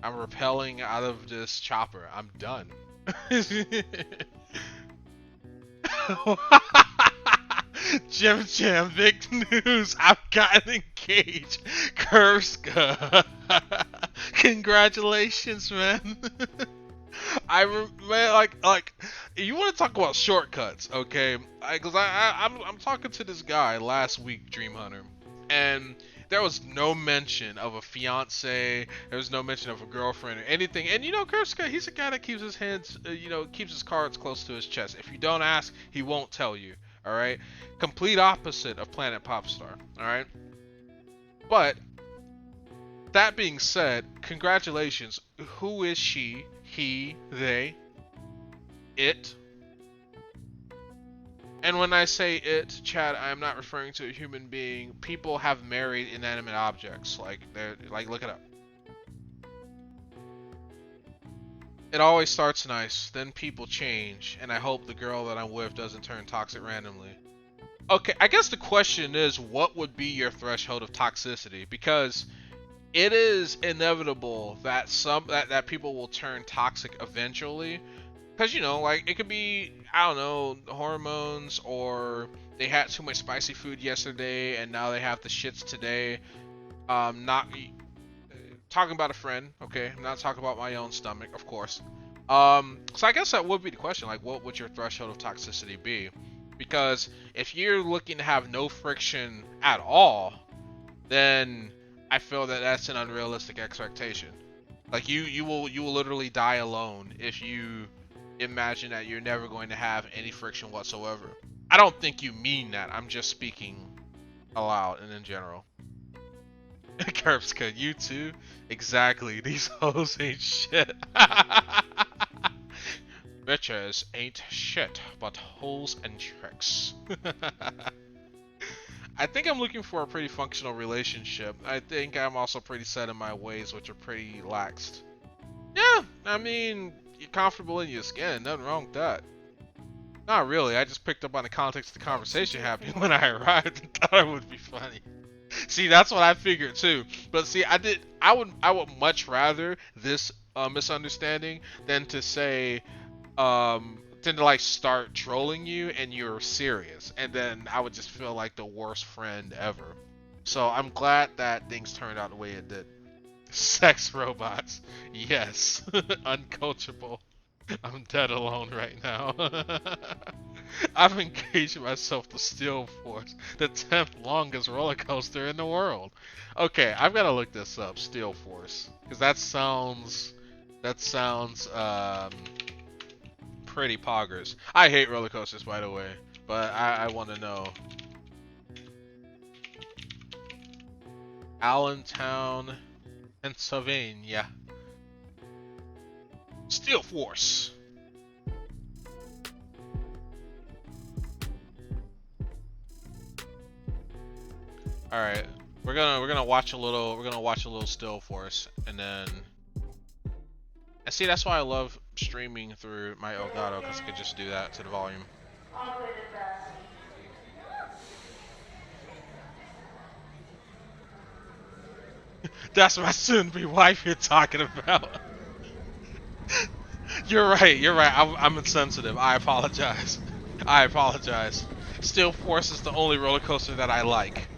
I'm repelling out of this chopper. I'm done. Jim Jam, big news. I've gotten engaged. Kurska. Congratulations, man. Like you want to talk about shortcuts, okay? Because I'm talking to this guy last week, Dream Hunter, and there was no mention of a fiance. There was no mention of a girlfriend or anything. And you know, Kurska, he's a guy that keeps his hands, keeps his cards close to his chest. If you don't ask, he won't tell you. All right, complete opposite of Planet Popstar. All right, but that being said, congratulations. Who is she? He, they, it. And when I say it, Chad, I'm not referring to a human being. People have married inanimate objects. Like, look it up. It always starts nice, then people change, and I hope the girl that I'm with doesn't turn toxic randomly. Okay, I guess the question is, what would be your threshold of toxicity? Because it is inevitable that that people will turn toxic eventually. Because, you know, like, it could be, I don't know, hormones, or they had too much spicy food yesterday and now they have the shits today. Not talking about a friend, okay? I'm not talking about my own stomach, of course. So I guess that would be the question, like, what would your threshold of toxicity be? Because if you're looking to have no friction at all, then I feel that that's an unrealistic expectation. Like, you will literally die alone if you imagine that you're never going to have any friction whatsoever. I don't think you mean that. I'm just speaking aloud and in general. Curbska, you too? Exactly. These hoes ain't shit. Bitches ain't shit, but hoes and tricks. I think I'm looking for a pretty functional relationship. I think I'm also pretty set in my ways, which are pretty laxed. Yeah, I mean, you're comfortable in your skin. Nothing wrong with that. Not really. I just picked up on the context of the conversation happening when I arrived and thought it would be funny. See, that's what I figured too. But see, I would much rather this misunderstanding than to say, than to like start trolling you and you're serious, and then I would just feel like the worst friend ever. So I'm glad that things turned out the way it did. Sex robots, yes. Uncoachable. I'm dead alone right now. I've engaged myself to Steel Force, the 10th longest roller coaster in the world. Okay, I've got to look this up, Steel Force, because that sounds pretty poggers. I hate roller coasters, by the way, but I want to know. Allentown, Pennsylvania. Steel Force. All right, we're gonna watch a little Steel Force, and then see, that's why I love streaming through my Elgato, because I could just do that to the volume. That's my soon-to-be wife you're talking about. You're right. I'm insensitive. I apologize. Steel Force is the only roller coaster that I like.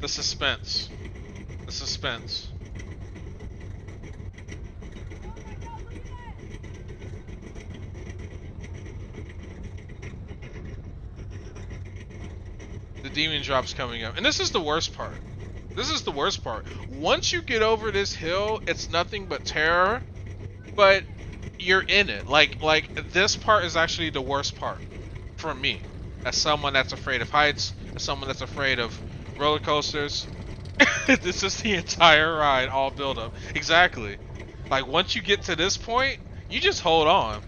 The suspense. The suspense. The demon drop's coming up. And this is the worst part. This is the worst part. Once you get over this hill, it's nothing but terror. But you're in it. Like this part is actually the worst part for me. As someone that's afraid of heights, as someone that's afraid of roller coasters. This is the entire ride, all build up. Exactly. Like once you get to this point, you just hold on.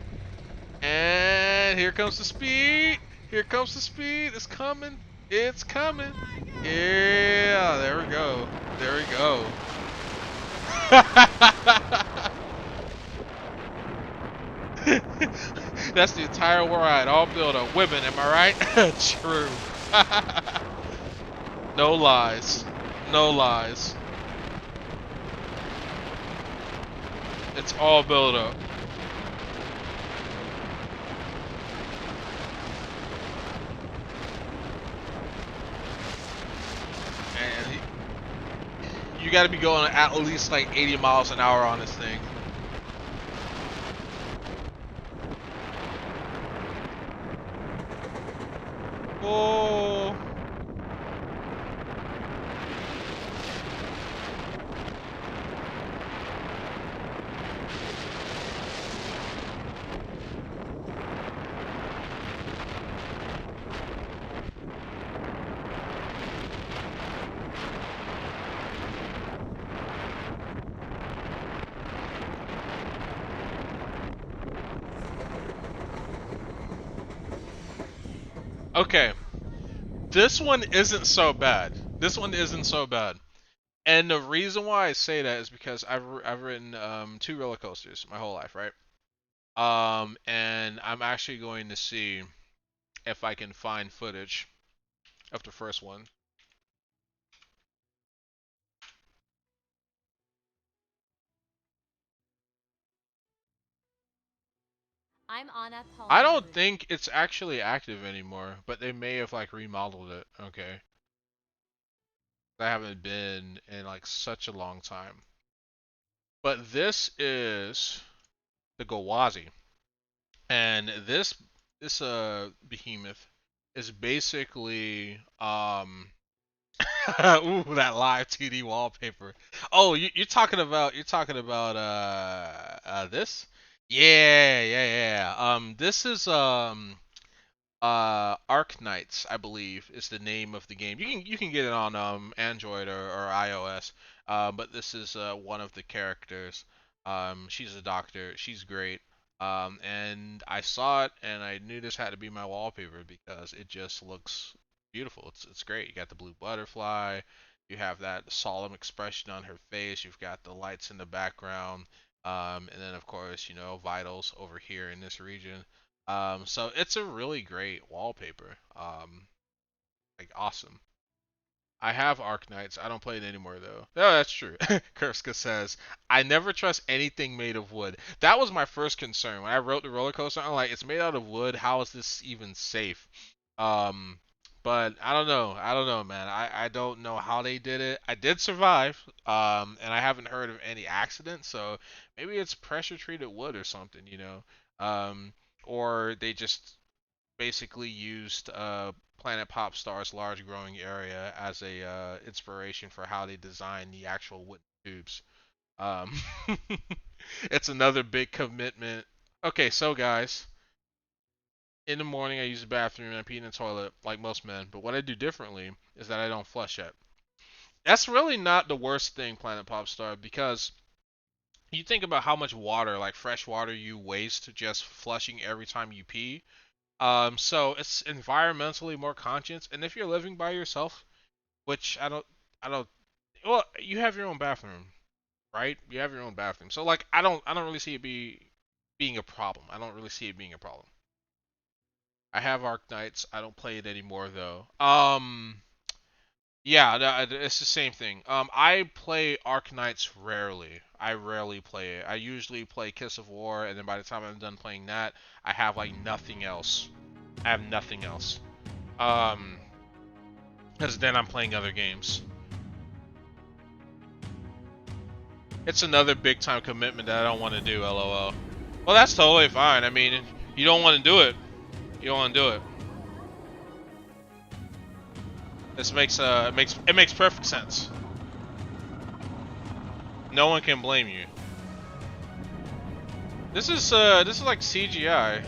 And here comes the speed. Here comes the speed. It's coming. It's coming. Yeah, there we go. There we go. That's the entire ride, all build up. Women, am I right? True. No lies. No lies. It's all build up. And you gotta be going at least like 80 miles an hour on this thing. Oh. Okay, this one isn't so bad. This one isn't so bad, and the reason why I say that is because I've ridden 2 roller coasters my whole life, right? And I'm actually going to see if I can find footage of the first one. I'm Anna Paul. I don't think it's actually active anymore, but they may have like remodeled it. Okay. I haven't been in like such a long time. But this is the Gawazi. And this behemoth is basically ooh, that live 2D wallpaper. Oh, you're talking about this? Yeah. This is Arknights, I believe, is the name of the game. You can get it on Android or iOS. But this is one of the characters. She's a doctor. She's great. And I saw it and I knew this had to be my wallpaper because it just looks beautiful. It's great. You got the blue butterfly. You have that solemn expression on her face. You've got the lights in the background. And then of course, you know, vitals over here in this region. So it's a really great wallpaper. Like awesome. I have Arknights. I don't play it anymore though. No, that's true. Kurska says, I never trust anything made of wood. That was my first concern. When I wrote the roller coaster, I'm like, it's made out of wood. How is this even safe? But I don't know, man. I don't know how they did it. I did survive. And I haven't heard of any accidents, so maybe it's pressure treated wood or something, you know. Or they just basically used Planet Popstar's large growing area as a inspiration for how they designed the actual wooden tubes. Um, it's another big commitment. Okay, so guys, in the morning I use the bathroom and I pee in the toilet like most men, but what I do differently is that I don't flush it. That's really not the worst thing, Planet Popstar, because you think about how much water, like fresh water, you waste just flushing every time you pee. So it's environmentally more conscious, and if you're living by yourself, which I don't, well, you have your own bathroom, right? You have your own bathroom, so like I don't really see it being a problem. I don't really see it being a problem. I have Arknights. I don't play it anymore though. Yeah, it's the same thing. I play Arknights rarely. I rarely play it. I usually play Kiss of War, and then by the time I'm done playing that, I have like nothing else. I have nothing else. Because then I'm playing other games. It's another big time commitment that I don't want to do, lol. Well, that's totally fine. I mean, you don't want to do it. You don't want to do it. This makes it makes perfect sense. No one can blame you. This is like CGI.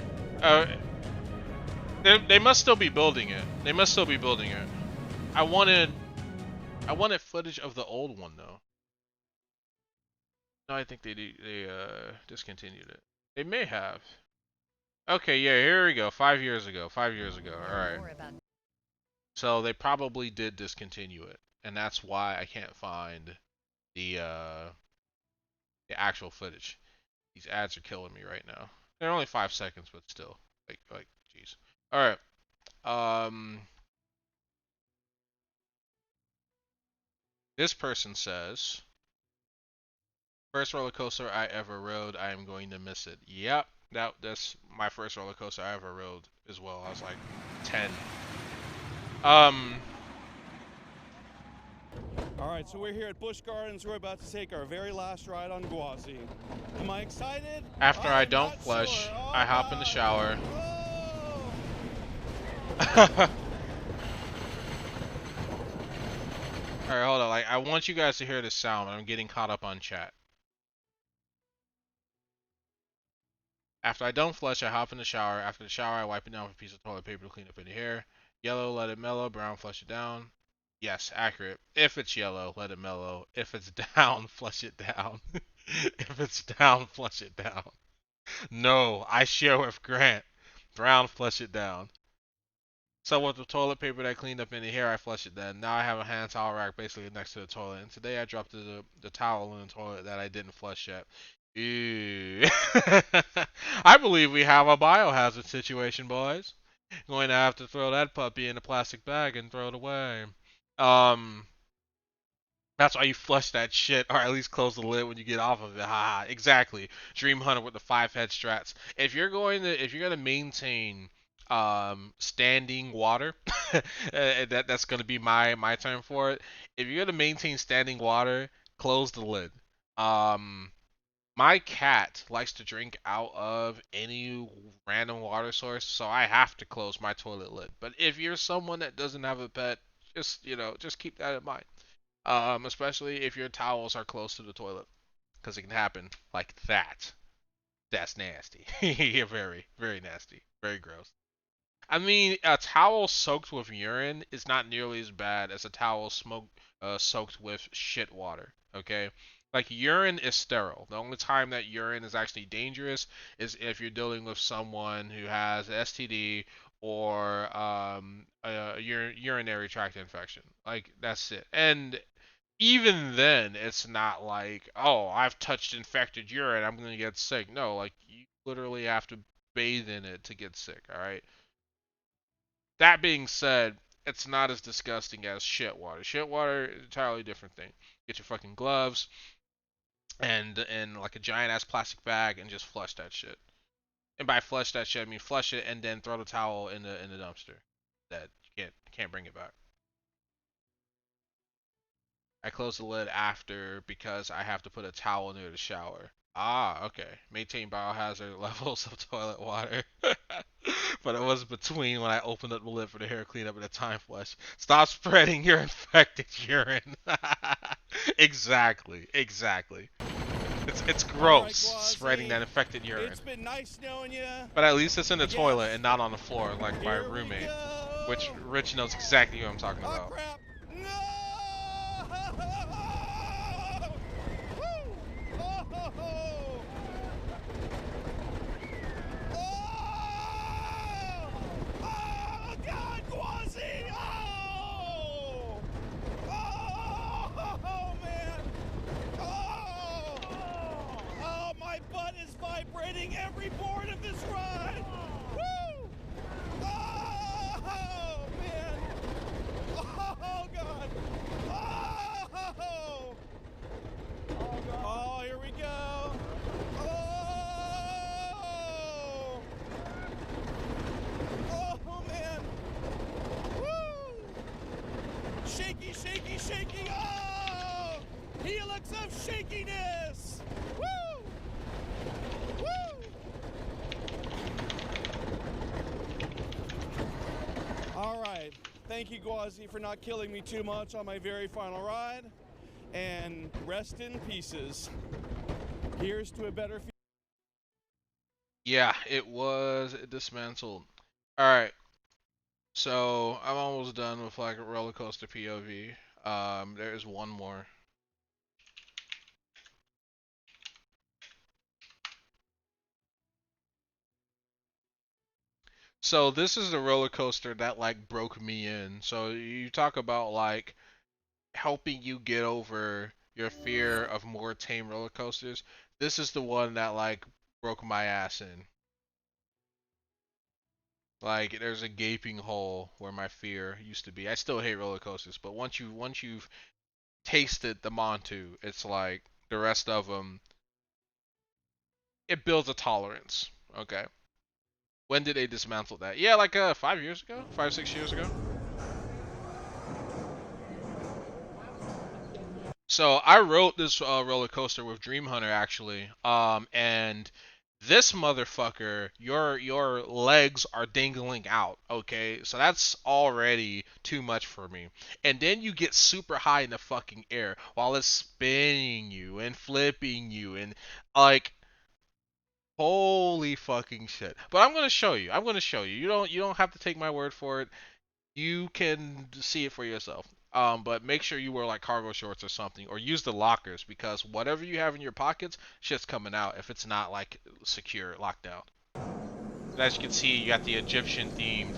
They must still be building it. They must still be building it. I wanted footage of the old one though. No, I think they discontinued it. They may have. Okay, yeah, here we go. 5 years ago. 5 years ago. All right. So they probably did discontinue it, and that's why I can't find the actual footage. These ads are killing me right now. They're only 5 seconds, but still, like, jeez. All right. This person says, first roller coaster I ever rode, I am going to miss it. Yep, that's my first roller coaster I ever rode as well. I was like 10. Alright, so we're here at Busch Gardens. We're about to take our very last ride on Gwazi. Am I excited? After I don't flush, I hop in the shower. Alright, hold on. Like, I want you guys to hear this sound, but I'm getting caught up on chat. After I don't flush, I hop in the shower. After the shower, I wipe it down with a piece of toilet paper to clean up any hair. Yellow, let it mellow. Brown, flush it down. Yes, accurate. If it's yellow, let it mellow. If it's down, flush it down. If it's down, flush it down. No, I share with Grant. Brown, flush it down. So with the toilet paper that I cleaned up any hair, I flush it then. Now I have a hand towel rack basically next to the toilet. And today I dropped the towel in the toilet that I didn't flush yet. Ew. I believe we have a biohazard situation, boys. Going to have to throw that puppy in a plastic bag and throw it away. That's why you flush that shit, or at least close the lid when you get off of it. Haha, exactly. Dream Hunter with the 5-head strats. If you're gonna maintain standing water, that's gonna be my term for it. If you're gonna maintain standing water, close the lid. My cat likes to drink out of any random water source, so I have to close my toilet lid. But if you're someone that doesn't have a pet, just keep that in mind. Especially if your towels are close to the toilet, because it can happen like that. That's nasty. Very, very nasty. Very gross. I mean, a towel soaked with urine is not nearly as bad as a towel soaked with shit water. Okay. Like, urine is sterile. The only time that urine is actually dangerous is if you're dealing with someone who has STD or a urinary tract infection. Like, that's it. And even then, it's not like, oh, I've touched infected urine, I'm going to get sick. No, like, you literally have to bathe in it to get sick, alright? That being said, it's not as disgusting as shit water. Shit water is an entirely different thing. Get your fucking gloves and like a giant ass plastic bag and just flush that shit. And by flush that shit, I mean flush it and then throw the towel in the dumpster. That you can't bring it back. I close the lid after because I have to put a towel near the shower. Ah, okay. Maintain biohazard levels of toilet water. But it was between when I opened up the lid for the hair cleanup and the time flush. Stop spreading your infected urine. Exactly. It's gross, right, spreading that infected urine. It's been nice knowing you. But at least it's in the toilet and not on the floor like my roommate. Which Rich knows exactly who I'm talking about. Crap. No! Oh, God, Gwazi! Oh! Oh, man! Oh, my butt is vibrating every board of this ride! Woo! Oh, man! Oh, God! Oh! Oh, here we go! Oh! Oh, man! Woo! Shaky, shaky, shaky! Oh! Helix of shakiness! thank you, Gwazi, for not killing me too much on my very final ride. And rest in pieces. Here's to a better future. Yeah, it was dismantled. Alright, so I'm almost done with like a roller coaster POV. There is one more. So this is the roller coaster that like broke me in. So you talk about like helping you get over your fear of more tame roller coasters. This is the one that like broke my ass in. Like there's a gaping hole where my fear used to be. I still hate roller coasters, but once you've tasted the Montu, it's like the rest of them. It builds a tolerance. Okay. When did they dismantle that? Yeah, like 5 years ago, 5-6 years ago. So I wrote this roller coaster with Dream Hunter actually, and this motherfucker, your legs are dangling out. Okay, so that's already too much for me. And then you get super high in the fucking air while it's spinning you and flipping you and like. Holy fucking shit. But I'm gonna show you. I'm gonna show you. You don't have to take my word for it. You can see it for yourself. But make sure you wear like cargo shorts or something, or use the lockers because whatever you have in your pockets, shit's coming out if it's not like secure, locked down. And as you can see, you got the Egyptian themed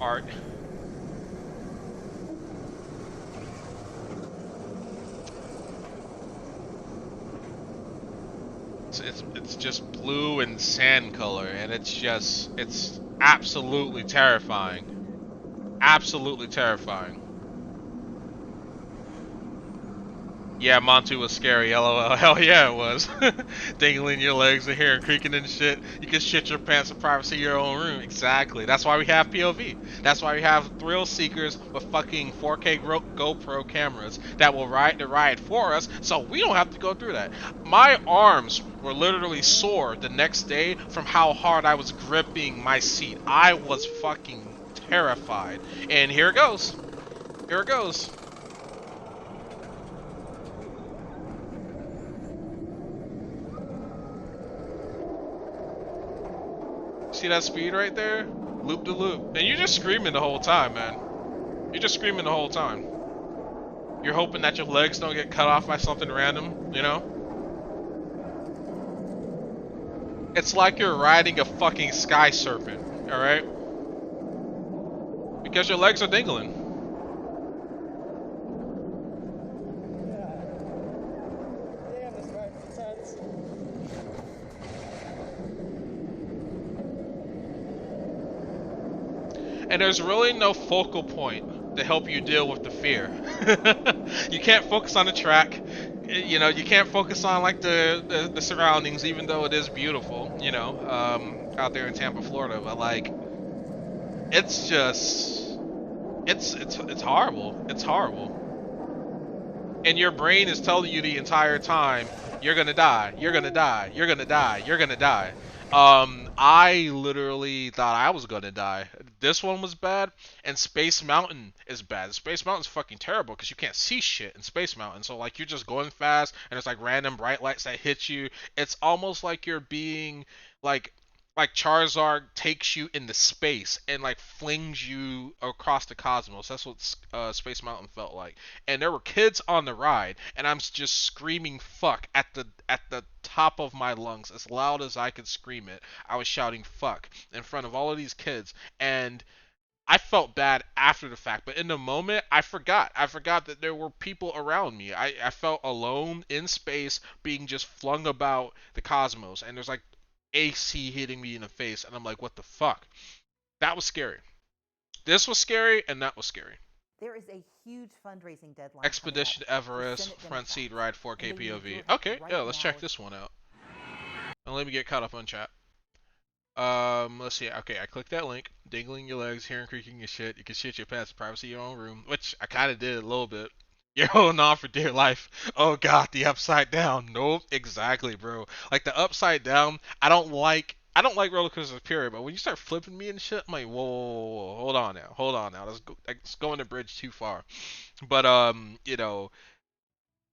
art. It's just blue and sand color, and it's absolutely terrifying. Absolutely terrifying. Yeah, Montu was scary, lol. Hell yeah, it was. Dangling your legs in here and creaking and shit. You can shit your pants in privacy of your own room. Exactly. That's why we have POV. That's why we have thrill seekers with fucking 4K GoPro cameras that will ride the ride for us, so we don't have to go through that. My arms were literally sore the next day from how hard I was gripping my seat. I was fucking terrified. And here it goes. Here it goes. See that speed right there? Loop to loop. And you're just screaming the whole time, man. You're just screaming the whole time. You're hoping that your legs don't get cut off by something random, you know? It's like you're riding a fucking sky serpent, alright? Because your legs are dangling. And there's really no focal point to help you deal with the fear. You can't focus on the track. You know, you can't focus on like the surroundings, even though it is beautiful, you know, out there in Tampa, Florida. But like, it's just, it's horrible. It's horrible. And your brain is telling you the entire time, you're gonna die, you're gonna die, you're gonna die, you're gonna die. I literally thought I was gonna die. This one was bad, and Space Mountain is bad. Space Mountain's fucking terrible because you can't see shit in Space Mountain. So like you're just going fast, and there's like random bright lights that hit you. It's almost like you're being like Charizard takes you into space and like flings you across the cosmos. That's what Space Mountain felt like. And there were kids on the ride, and I'm just screaming fuck at the top of my lungs, as loud as I could scream it. I was shouting fuck in front of all of these kids, and I felt bad after the fact, but in the moment I forgot that there were people around me. I felt alone in space, being just flung about the cosmos, and there's like AC hitting me in the face, and I'm like, what the fuck? That was scary. This was scary, and that was scary. There is a huge fundraising deadline. Expedition Everest front seat ride 4K POV. Okay, yeah, let's check this one out. And let me get caught up on chat. Let's see. Okay, I clicked that link. Dangling your legs, hearing creaking your shit. You can shit your pants in privacy of your own room, which I kind of did a little bit. You're holding on for dear life. Oh god, the upside down. Nope, exactly, bro. Like the upside down, I don't like I don't like roller coasters period, but when you start flipping me and shit, I'm like, whoa, hold on now, let's go on the bridge too far. But you know,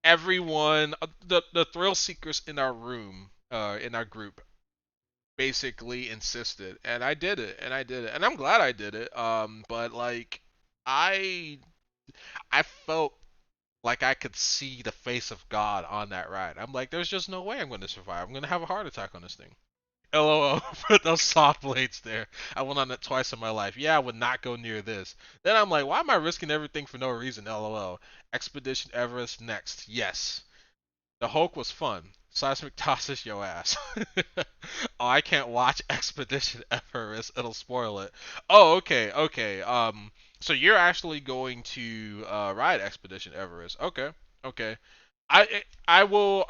everyone, the thrill seekers in our room, in our group, basically insisted, and I did it, and I'm glad I did it. But like, I I felt like I could see the face of God on that ride. I'm like, there's just no way I'm going to survive. I'm going to have a heart attack on this thing. LOL, put those soft blades there. I went on it twice in my life. Yeah, I would not go near this. Then I'm like, why am I risking everything for no reason? LOL. Expedition Everest next. Yes. The Hulk was fun. Seismic tosses your ass. Oh, I can't watch Expedition Everest. It'll spoil it. Oh, okay. So you're actually going to ride Expedition Everest. Okay. I will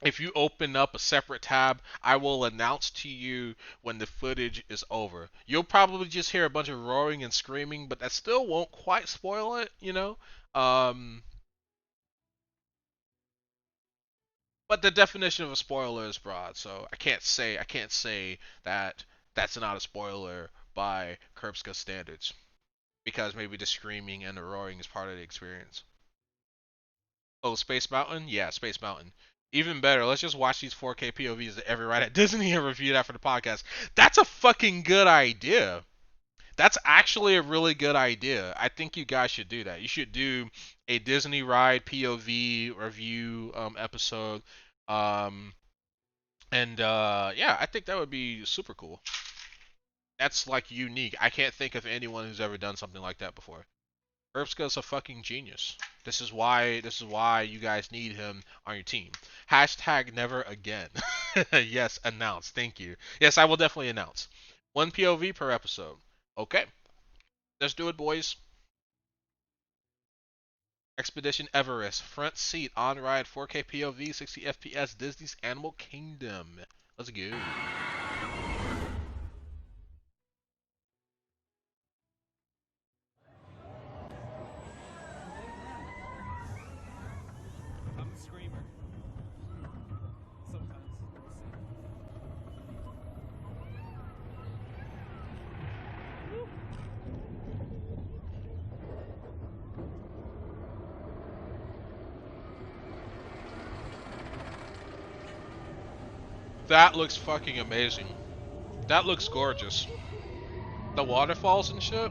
if you open up a separate tab, I will announce to you when the footage is over. You'll probably just hear a bunch of roaring and screaming, but that still won't quite spoil it, you know? But the definition of a spoiler is broad, so I can't say that that's not a spoiler by Curbska standards, because maybe the screaming and the roaring is part of the experience. Oh, Space Mountain? Yeah, Space Mountain. Even better, let's just watch these 4K POVs that every ride at Disney and review it after the podcast. That's a fucking good idea. That's actually a really good idea. I think you guys should do that. You should do a Disney ride POV review episode. Yeah, I think that would be super cool. That's like unique. I can't think of anyone who's ever done something like that before. Curbska's a fucking genius. This is why you guys need him on your team. Hashtag never again. Yes, announce. Thank you. Yes, I will definitely announce. 1 POV per episode. Okay. Let's do it, boys. Expedition Everest. Front seat. On ride. 4K POV. 60 FPS. Disney's Animal Kingdom. Let's go. That looks fucking amazing. That looks gorgeous. The waterfalls and shit.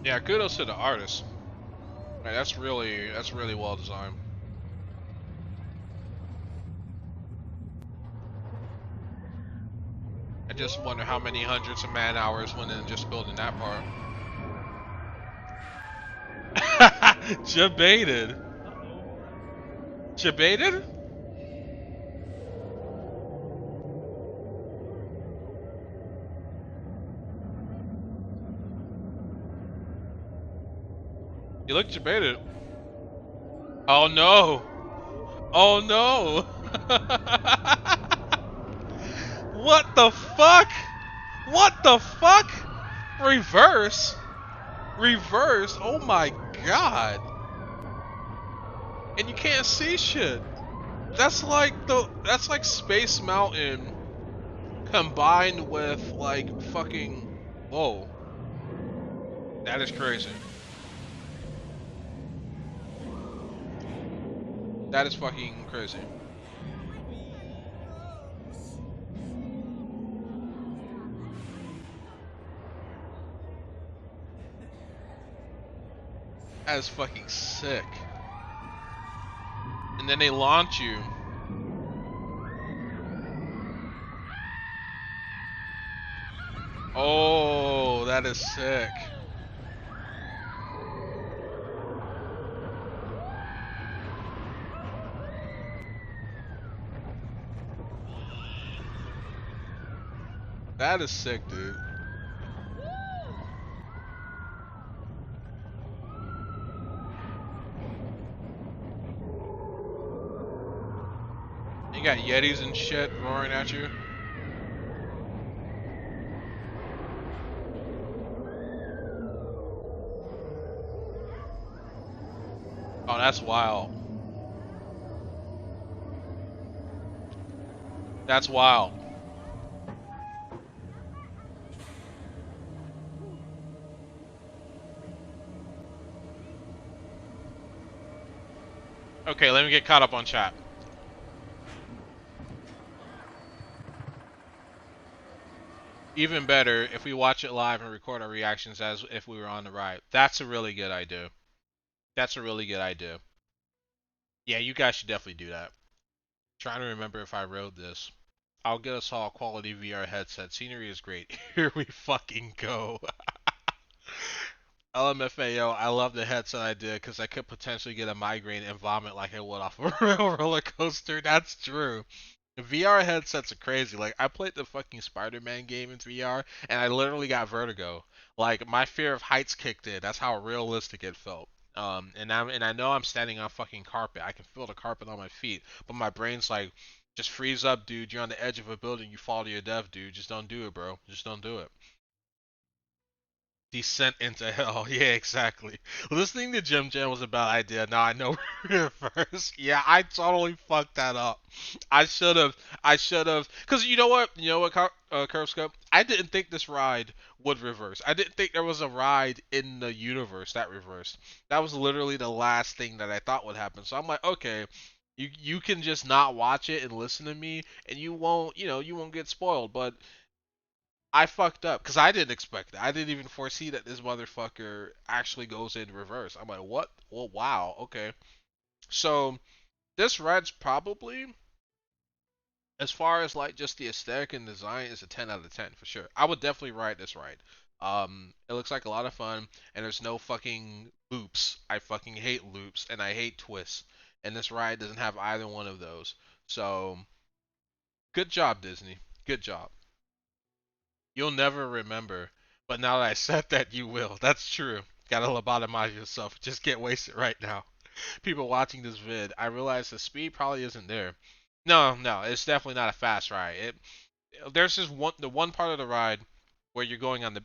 Yeah, kudos to the artist. Like, that's really well designed. I just wonder how many hundreds of man hours went in just building that part. Jebaited. Jebaited? You look debated. Oh no! Oh no! What the fuck? What the fuck? Reverse? Reverse? Oh my god! And you can't see shit. That's like Space Mountain combined with like fucking whoa. That is crazy. That is fucking crazy. That is fucking sick. And then they launch you. Oh, that is sick. That is sick, dude. You got Yetis and shit roaring at you. Oh, that's wild. That's wild. Okay, let me get caught up on chat. Even better if we watch it live and record our reactions as if we were on the ride. That's a really good idea. That's a really good idea. Yeah, you guys should definitely do that. Trying to remember if I rode this. I'll get us all a quality VR headset. Scenery is great. Here we fucking go. LMFAO, I love the headset idea because I could potentially get a migraine and vomit like I would off a real roller coaster. That's true. VR headsets are crazy. Like, I played the fucking Spider-Man game in VR and I literally got vertigo. Like, my fear of heights kicked in. That's how realistic it felt. And I know I'm standing on fucking carpet. I can feel the carpet on my feet, but my brain's like, just freeze up, dude. You're on the edge of a building. You fall to your death, dude. Just don't do it, bro. Just don't do it. Descent into hell. Yeah, exactly. Listening to Jim Jam was a bad idea. Now I know reverse. Yeah, I totally fucked that up. I should have. Cause you know what? Curve Scope. I didn't think this ride would reverse. I didn't think there was a ride in the universe that reversed. That was literally the last thing that I thought would happen. So I'm like, okay, you can just not watch it and listen to me, and you won't get spoiled. But I fucked up because I didn't expect that. I didn't even foresee that this motherfucker actually goes in reverse. I'm like, what? Well, wow. Okay. So this ride's probably, as far as like just the aesthetic and design, is a 10 out of 10 for sure. I would definitely ride this ride. It looks like a lot of fun, and there's no fucking loops. I fucking hate loops, and I hate twists. And this ride doesn't have either one of those. So, good job, Disney. Good job. You'll never remember, but now that I said that, you will. That's true. Gotta lobotomize yourself. Just get wasted right now. People watching this vid, I realize the speed probably isn't there. No, it's definitely not a fast ride. There's just the one part of the ride where you're going on the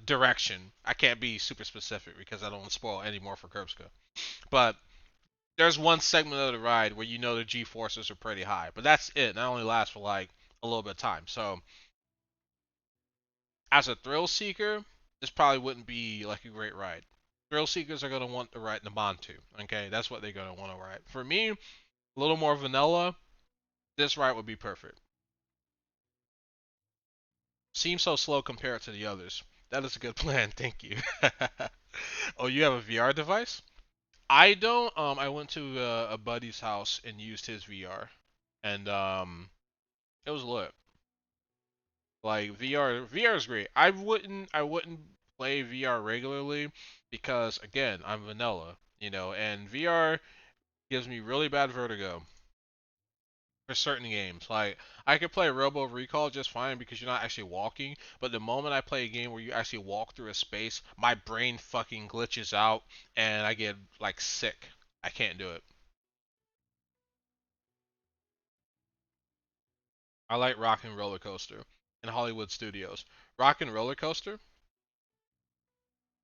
direction. I can't be super specific because I don't want to spoil any more for Curbsco. But there's one segment of the ride where you know the G-forces are pretty high. But that's it. And that only lasts for like a little bit of time. So as a thrill seeker, this probably wouldn't be like a great ride. Thrill seekers are going to want to ride the Bantu. Okay, that's what they're going to want to ride. For me, a little more vanilla, this ride would be perfect. Seems so slow compared to the others. That is a good plan, thank you. Oh, you have a VR device? I don't. I went to a buddy's house and used his VR, and it was lit. Like VR is great. I wouldn't play VR regularly because again, I'm vanilla, and VR gives me really bad vertigo for certain games. Like I could play Robo Recall just fine because you're not actually walking, but the moment I play a game where you actually walk through a space, my brain fucking glitches out and I get like sick. I can't do it. I like Rock and Roller Coaster in Hollywood Studios. Rock and Roller Coaster?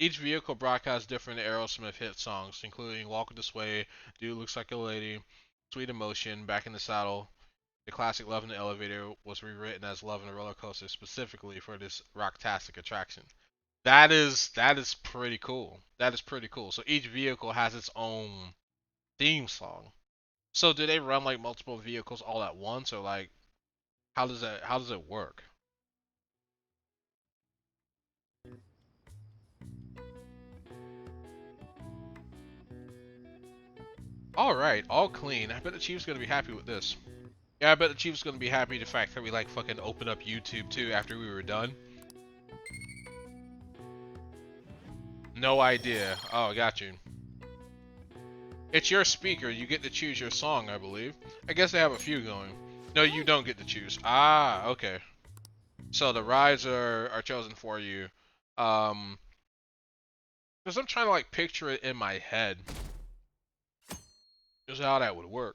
Each vehicle broadcasts different Aerosmith hit songs, including Walk This Way, Dude Looks Like a Lady, Sweet Emotion, Back in the Saddle. The classic Love in the Elevator was rewritten as Love in a Roller Coaster specifically for this rocktastic attraction. That is pretty cool. That is pretty cool. So each vehicle has its own theme song. So do they run like multiple vehicles all at once, or like how does it work? Alright, all clean. I bet the Chief's gonna be happy with this. Yeah, I bet the Chief's gonna be happy with the fact that we like fucking opened up YouTube too after we were done. No idea. Oh, got you. It's your speaker. You get to choose your song, I believe. I guess they have a few going. No, you don't get to choose. Ah, okay. So the rides are chosen for you. Because I'm trying to like picture it in my head. Just how that would work.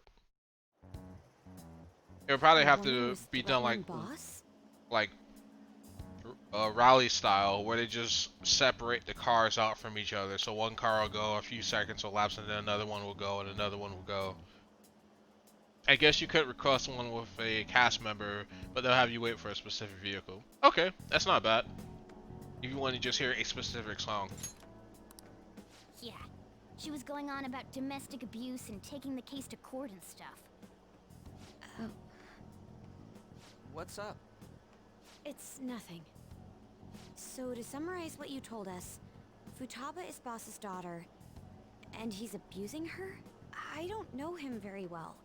It would probably have to be done like rally style, where they just separate the cars out from each other. So one car will go, a few seconds will lapse, and then another one will go, and another one will go. I guess you could request one with a cast member, but they'll have you wait for a specific vehicle. Okay, that's not bad. If you want to just hear a specific song. Yeah, she was going on about domestic abuse and taking the case to court and stuff. Oh. What's up? It's nothing. So to summarize what you told us, Futaba is Boss's daughter, and he's abusing her? I don't know him very well.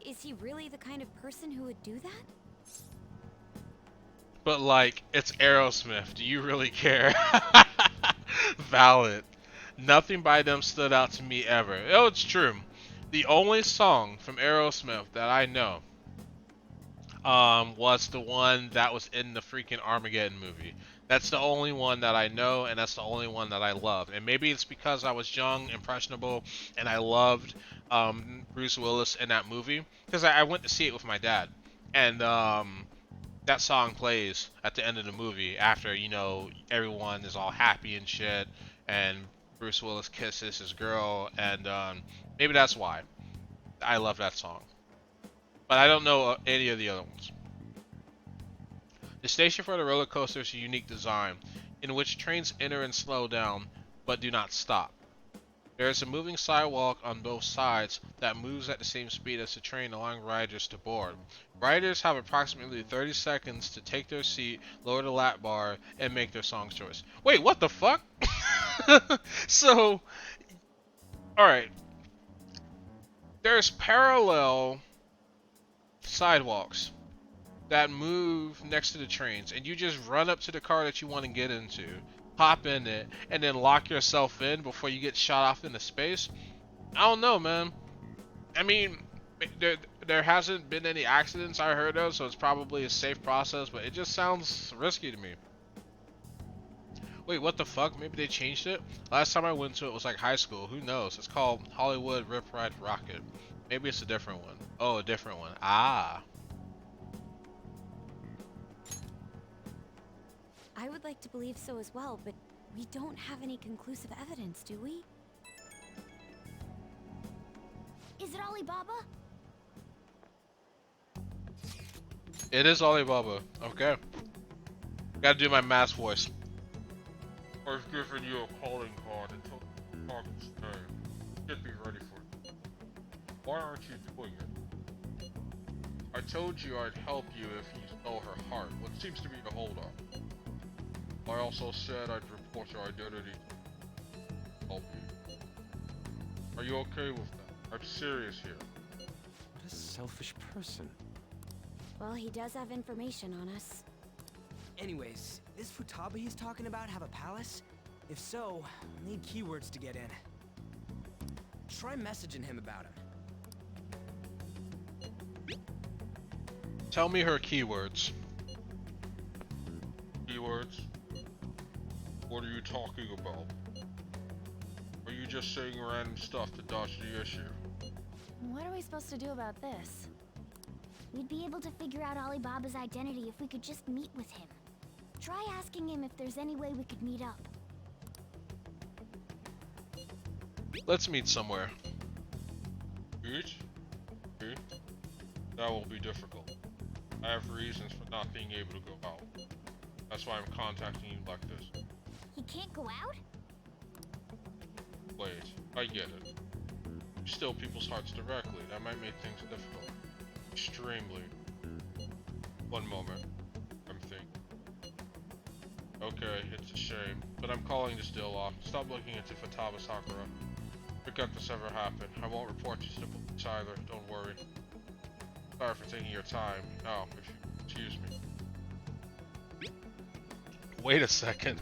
Is he really the kind of person who would do that? But like, it's Aerosmith. Do you really care? Valid. Nothing by them stood out to me ever. Oh, it's true. The only song from Aerosmith that I know was the one that was in the freaking Armageddon movie. That's the only one that I know, and that's the only one that I loved. And maybe it's because I was young, impressionable, and I loved Bruce Willis in that movie. Because I went to see it with my dad. And that song plays at the end of the movie after, you know, everyone is all happy and shit. And Bruce Willis kisses his girl. And maybe that's why I love that song. But I don't know any of the other ones. The station for the roller coaster is a unique design, in which trains enter and slow down, but do not stop. There is a moving sidewalk on both sides that moves at the same speed as the train, allowing riders to board. Riders have approximately 30 seconds to take their seat, lower the lap bar, and make their song choice. Wait, what the fuck? So, alright. There's parallel sidewalks that move next to the trains, and you just run up to the car that you want to get into, hop in it, and then lock yourself in before you get shot off into space. I don't know, man. I mean, there hasn't been any accidents I heard of, so it's probably a safe process, but it just sounds risky to me. Wait, what the fuck? Maybe they changed it? Last time I went to it was like high school. Who knows? It's called Hollywood Rip Ride Rocket. Maybe it's a different one. Oh, a different one. Ah. I would like to believe so as well, but we don't have any conclusive evidence, do we? Is it Alibaba? It is Alibaba. Okay. Gotta do my mask voice. I've given you a calling card until the target's name. Get me ready for it. Why aren't you doing it? I told you I'd help you if you stole her heart. What seems to be the holdup? I also said I'd report your identity to help you. Are you okay with that? I'm serious here. What a selfish person. Well, he does have information on us. Anyways, this Futaba he's talking about have a palace? If so, I'll need keywords to get in. Try messaging him about him. Tell me her keywords. Keywords? What are you talking about? Are you just saying random stuff to dodge the issue? What are we supposed to do about this? We'd be able to figure out Alibaba's identity if we could just meet with him. Try asking him if there's any way we could meet up. Let's meet somewhere. Meet? Okay. That will be difficult. I have reasons for not being able to go out. That's why I'm contacting you like this. He can't go out? Wait, I get it. You steal people's hearts directly. That might make things difficult. Extremely. One moment. I'm thinking. Okay, it's a shame, but I'm calling this deal off. Stop looking into Futaba Sakura. Forget this ever happened. I won't report you to the police either, don't worry. Sorry for taking your time. Oh, if you excuse me. Wait a second.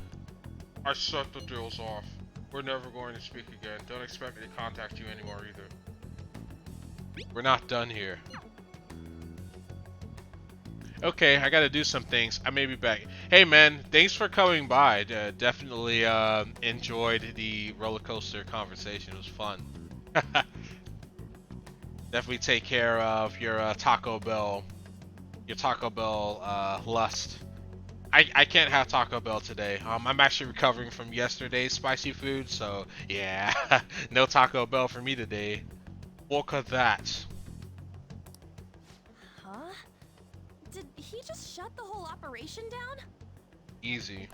I shut the deals off. We're never going to speak again. Don't expect me to contact you anymore either. We're not done here. Okay, I gotta do some things. I may be back. Hey man, thanks for coming by. Definitely enjoyed the roller coaster conversation. It was fun. Definitely take care of your Taco Bell lust. I can't have Taco Bell today. I'm actually recovering from yesterday's spicy food, so yeah, no Taco Bell for me today. Look at that. Huh? Did he just shut the whole operation down? Easy.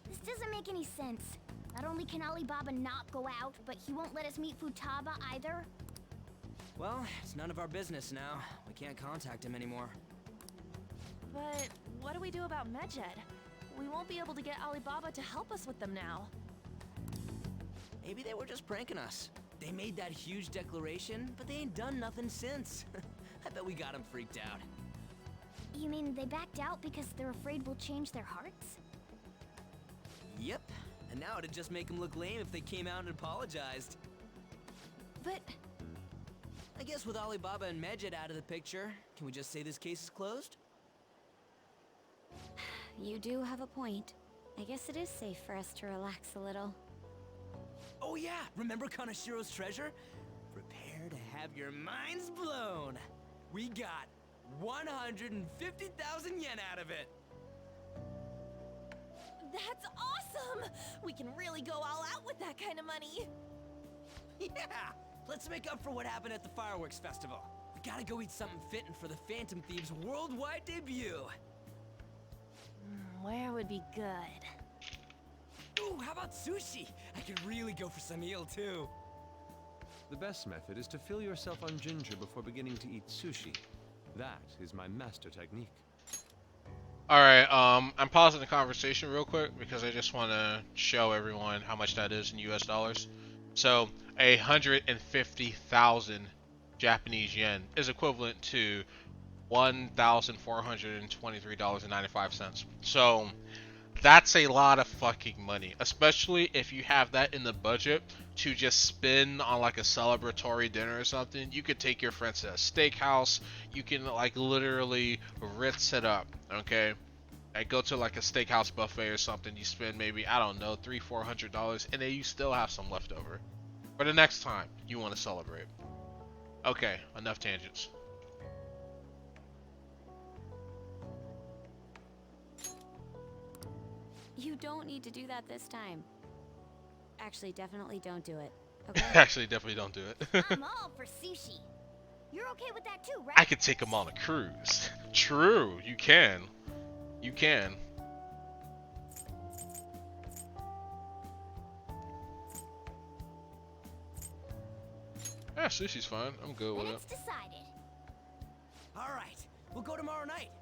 This doesn't make any sense. Not only can Alibaba not go out, but he won't let us meet Futaba either. Well, it's none of our business now. We can't contact him anymore. But what do we do about Medjed? We won't be able to get Alibaba to help us with them now. Maybe they were just pranking us. They made that huge declaration, but they ain't done nothing since. I bet we got them freaked out. You mean they backed out because they're afraid we'll change their hearts? Yep. And now it'd just make them look lame if they came out and apologized. But I guess with Alibaba and Medjed out of the picture, can we just say this case is closed? You do have a point. I guess it is safe for us to relax a little. Oh yeah, remember Kanashiro's treasure? Prepare to have your minds blown. We got 150,000 yen out of it. that's awesome! We can really go all out with that kind of money. Yeah, let's make up for what happened at the fireworks festival. We gotta go eat something fitting for the Phantom Thieves' worldwide debut. Where would be good? Ooh, how about sushi? I could really go for some eel too. The best method is to fill yourself on ginger before beginning to eat sushi. That is my master technique. Alright, I'm pausing the conversation real quick because I just want to show everyone how much that is in US dollars. So, 150,000 Japanese yen is equivalent to $1,423.95. So, that's a lot of fucking money, especially if you have that in the budget to just spend on like a celebratory dinner or something. You could take your friends to a steakhouse. You can like literally ritz it up, okay? I go to like a steakhouse buffet or something. You spend maybe, I don't know, $300-400, and then you still have some left over for the next time you want to celebrate. Okay, enough tangents. You don't need to do that this time. Actually, definitely don't do it. Okay? Actually, definitely don't do it. I'm all for sushi. You're okay with that too, right? I could take them on a cruise. True, you can. You can. Yeah, sushi's fine. I'm good with it. It's decided. All right, we'll go tomorrow night.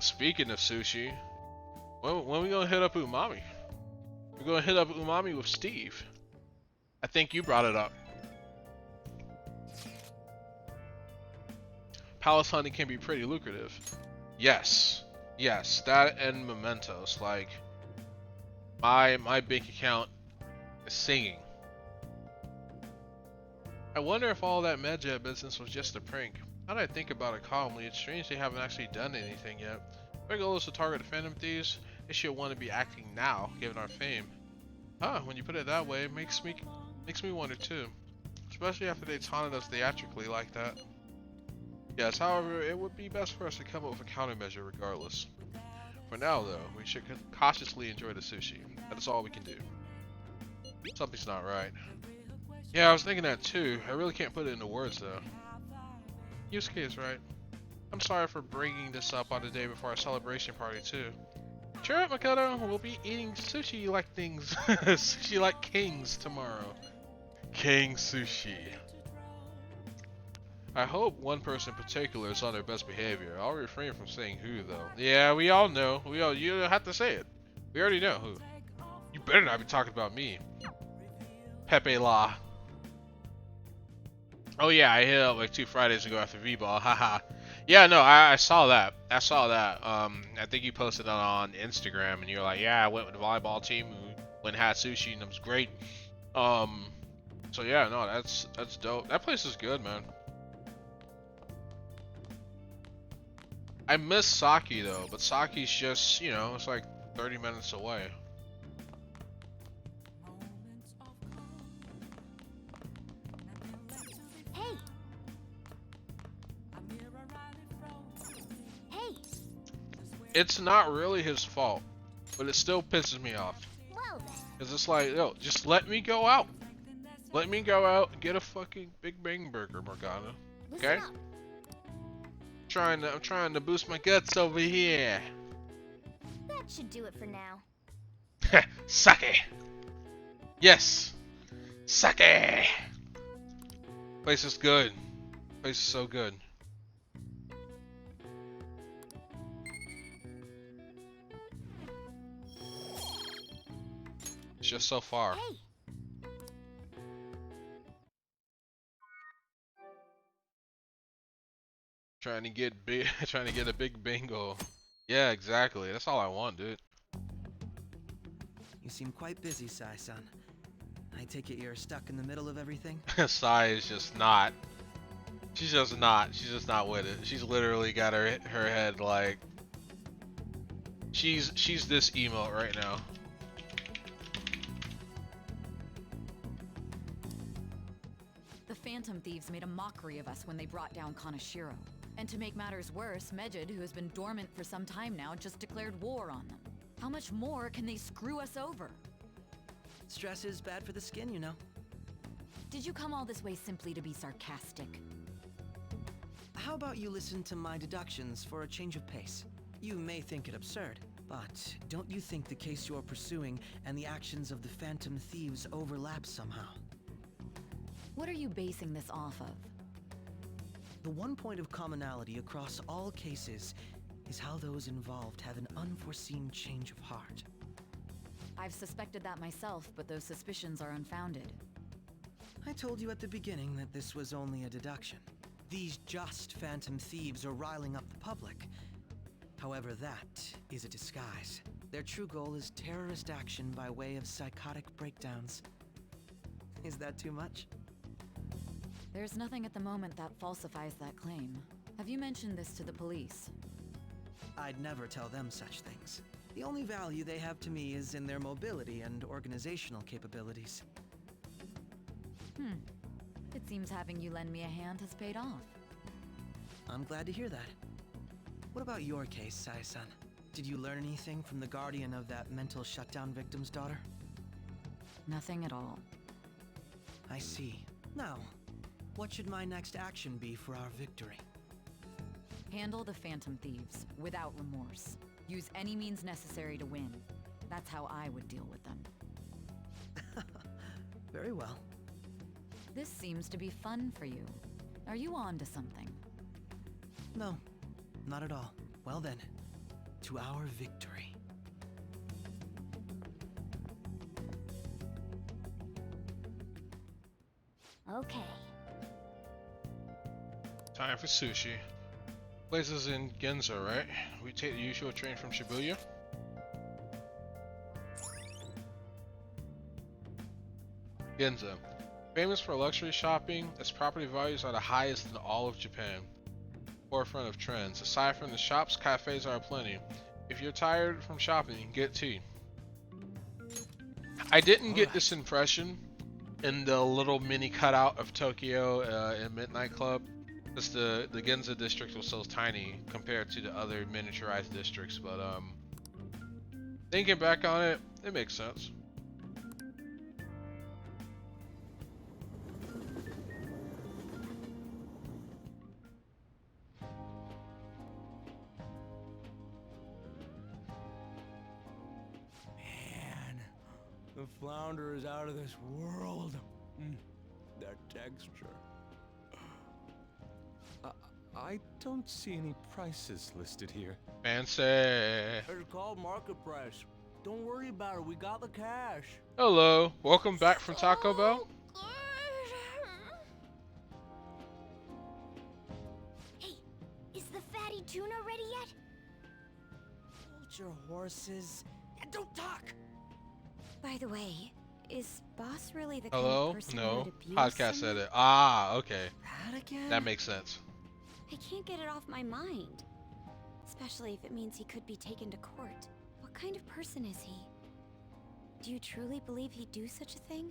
Speaking of sushi, when we gonna hit up Umami? We're gonna hit up Umami with Steve. I think you brought it up. Palace hunting can be pretty lucrative. Yes. Yes, that and mementos. Like, my bank account is singing. I wonder if all that Medjed business was just a prank. Now that I think about it calmly, it's strange they haven't actually done anything yet. If our goal is to target the Phantom Thieves, they should want to be acting now, given our fame. Huh, when you put it that way, it makes me wonder too. Especially after they taunted us theatrically like that. Yes, however, it would be best for us to come up with a countermeasure regardless. For now though, we should cautiously enjoy the sushi. That is all we can do. Something's not right. Yeah, I was thinking that too. I really can't put it into words though. Yusuke is right. I'm sorry for bringing this up on the day before our celebration party too. Cheer up, Makoto. We'll be eating sushi like things. Sushi like kings tomorrow. King sushi. I hope one person in particular is on their best behavior. I'll refrain from saying who though. Yeah, we all know. You don't have to say it. We already know who. You better not be talking about me. Pepe La. Oh yeah, I hit up like 2 Fridays ago after V-Ball. Haha. Yeah, no, I saw that. I think you posted that on Instagram, and you're like, yeah, I went with the volleyball team, who went and had sushi, and it was great. So yeah, no, that's dope. That place is good, man. I miss Saki though, but Saki's just, you know, it's like 30 minutes away. Hey! Hey! It's not really his fault, but it still pisses me off. Well then. Cause it's like, yo, just let me go out. Let me go out and get a fucking Big Bang Burger, Morgana. Okay? I'm trying to boost my guts over here. That should do it for now. Sake! Yes! Sake! Place is good. Place is so good. It's just so far. Hey. Trying to get big, trying to get a big bingo. Yeah, exactly. That's all I want, dude. You seem quite busy, Sai-san. I take it you're stuck in the middle of everything? Sai is just not. She's just not. She's just not with it. She's literally got her head like. She's this emote right now. The Phantom Thieves made a mockery of us when they brought down Kaneshiro. And to make matters worse, Medjed, who has been dormant for some time now, just declared war on them. How much more can they screw us over? Stress is bad for the skin, you know. Did you come all this way simply to be sarcastic? How about you listen to my deductions for a change of pace? You may think it absurd, but don't you think the case you're pursuing and the actions of the Phantom Thieves overlap somehow? What are you basing this off of? The one point of commonality across all cases is how those involved have an unforeseen change of heart. I've suspected that myself, but those suspicions are unfounded. I told you at the beginning that this was only a deduction. These just Phantom Thieves are riling up the public. However, that is a disguise. Their true goal is terrorist action by way of psychotic breakdowns. Is that too much? There's nothing at the moment that falsifies that claim. Have you mentioned this to the police? I'd never tell them such things. The only value they have to me is in their mobility and organizational capabilities. It seems having you lend me a hand has paid off. I'm glad to hear that. What about your case, Sai-san? Did you learn anything from the guardian of that mental shutdown victim's daughter? Nothing at all. I see. Now, what should my next action be for our victory? Handle the Phantom Thieves, without remorse. Use any means necessary to win. That's how I would deal with them. Very well. This seems to be fun for you. Are you on to something? No, not at all. Well then, to our victory. Okay. Time for sushi. Place is in Ginza, right? We take the usual train from Shibuya. Ginza. Famous for luxury shopping, its property values are the highest in all of Japan. Forefront of trends. Aside from the shops, cafes are aplenty. If you're tired from shopping, get tea. I didn't get this impression in the little mini cutout of Tokyo in Midnight Club. Because the Ginza district was so tiny compared to the other miniaturized districts, but thinking back on it, it makes sense. Man, the flounder is out of this world. That texture. I don't see any prices listed here. Fancy. It's called market price. Don't worry about it. We got the cash. Hello, welcome back from Taco Bell. Hey, is the fatty tuna ready yet? Hold your horses and don't talk. By the way, is Boss really the Hello? kind of person No. who would abuse Podcast someone? edit. Ah, okay. That again? That makes sense. I can't get it off my mind. Especially if it means he could be taken to court. What kind of person is he? Do you truly believe he'd do such a thing?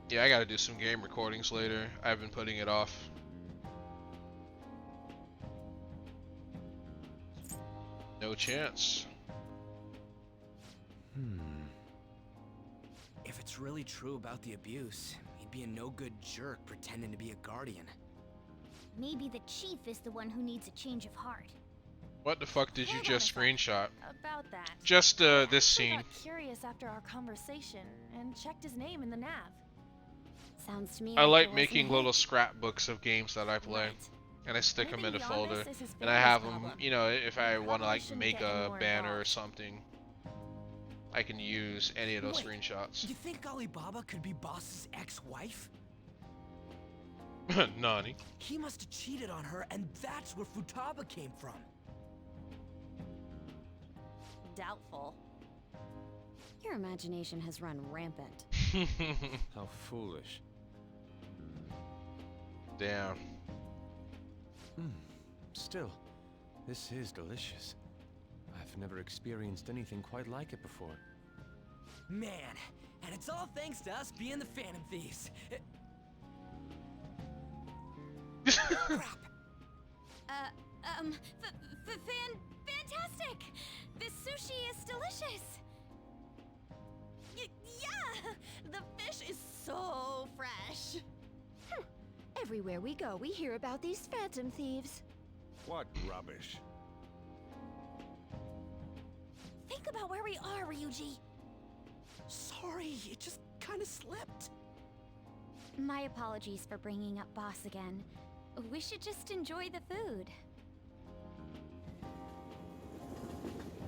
Yeah, I gotta do some game recordings later. I've been putting it off. No chance. If it's really true about the abuse, he'd be a no-good jerk pretending to be a guardian. Maybe the chief is the one who needs a change of heart. What the fuck did you just screenshot? About that. Just this I scene. got curious after our conversation and checked his name in the nav. Sounds to me I like like there making wasn't a little scrapbooks of games that I play, and I stick them in a Maybe beyond folder, this is his and I family's have them. problem. You know, if I want to like shouldn't make get any a more banner or involved. something, I can use any of those screenshots. You think Alibaba could be Boss's ex-wife? Nani? He must have cheated on her, and that's where Futaba came from. Doubtful. Your imagination has run rampant. How foolish. Damn. Still, this is delicious. I've never experienced anything quite like it before. Man, and it's all thanks to us being the Phantom Thieves. Fantastic! This sushi is delicious! Yeah! The fish is so fresh. Everywhere we go, we hear about these phantom thieves. What rubbish. Think about where we are, Ryuji. Sorry, it just kind of slipped. My apologies for bringing up Boss again. We should just enjoy the food.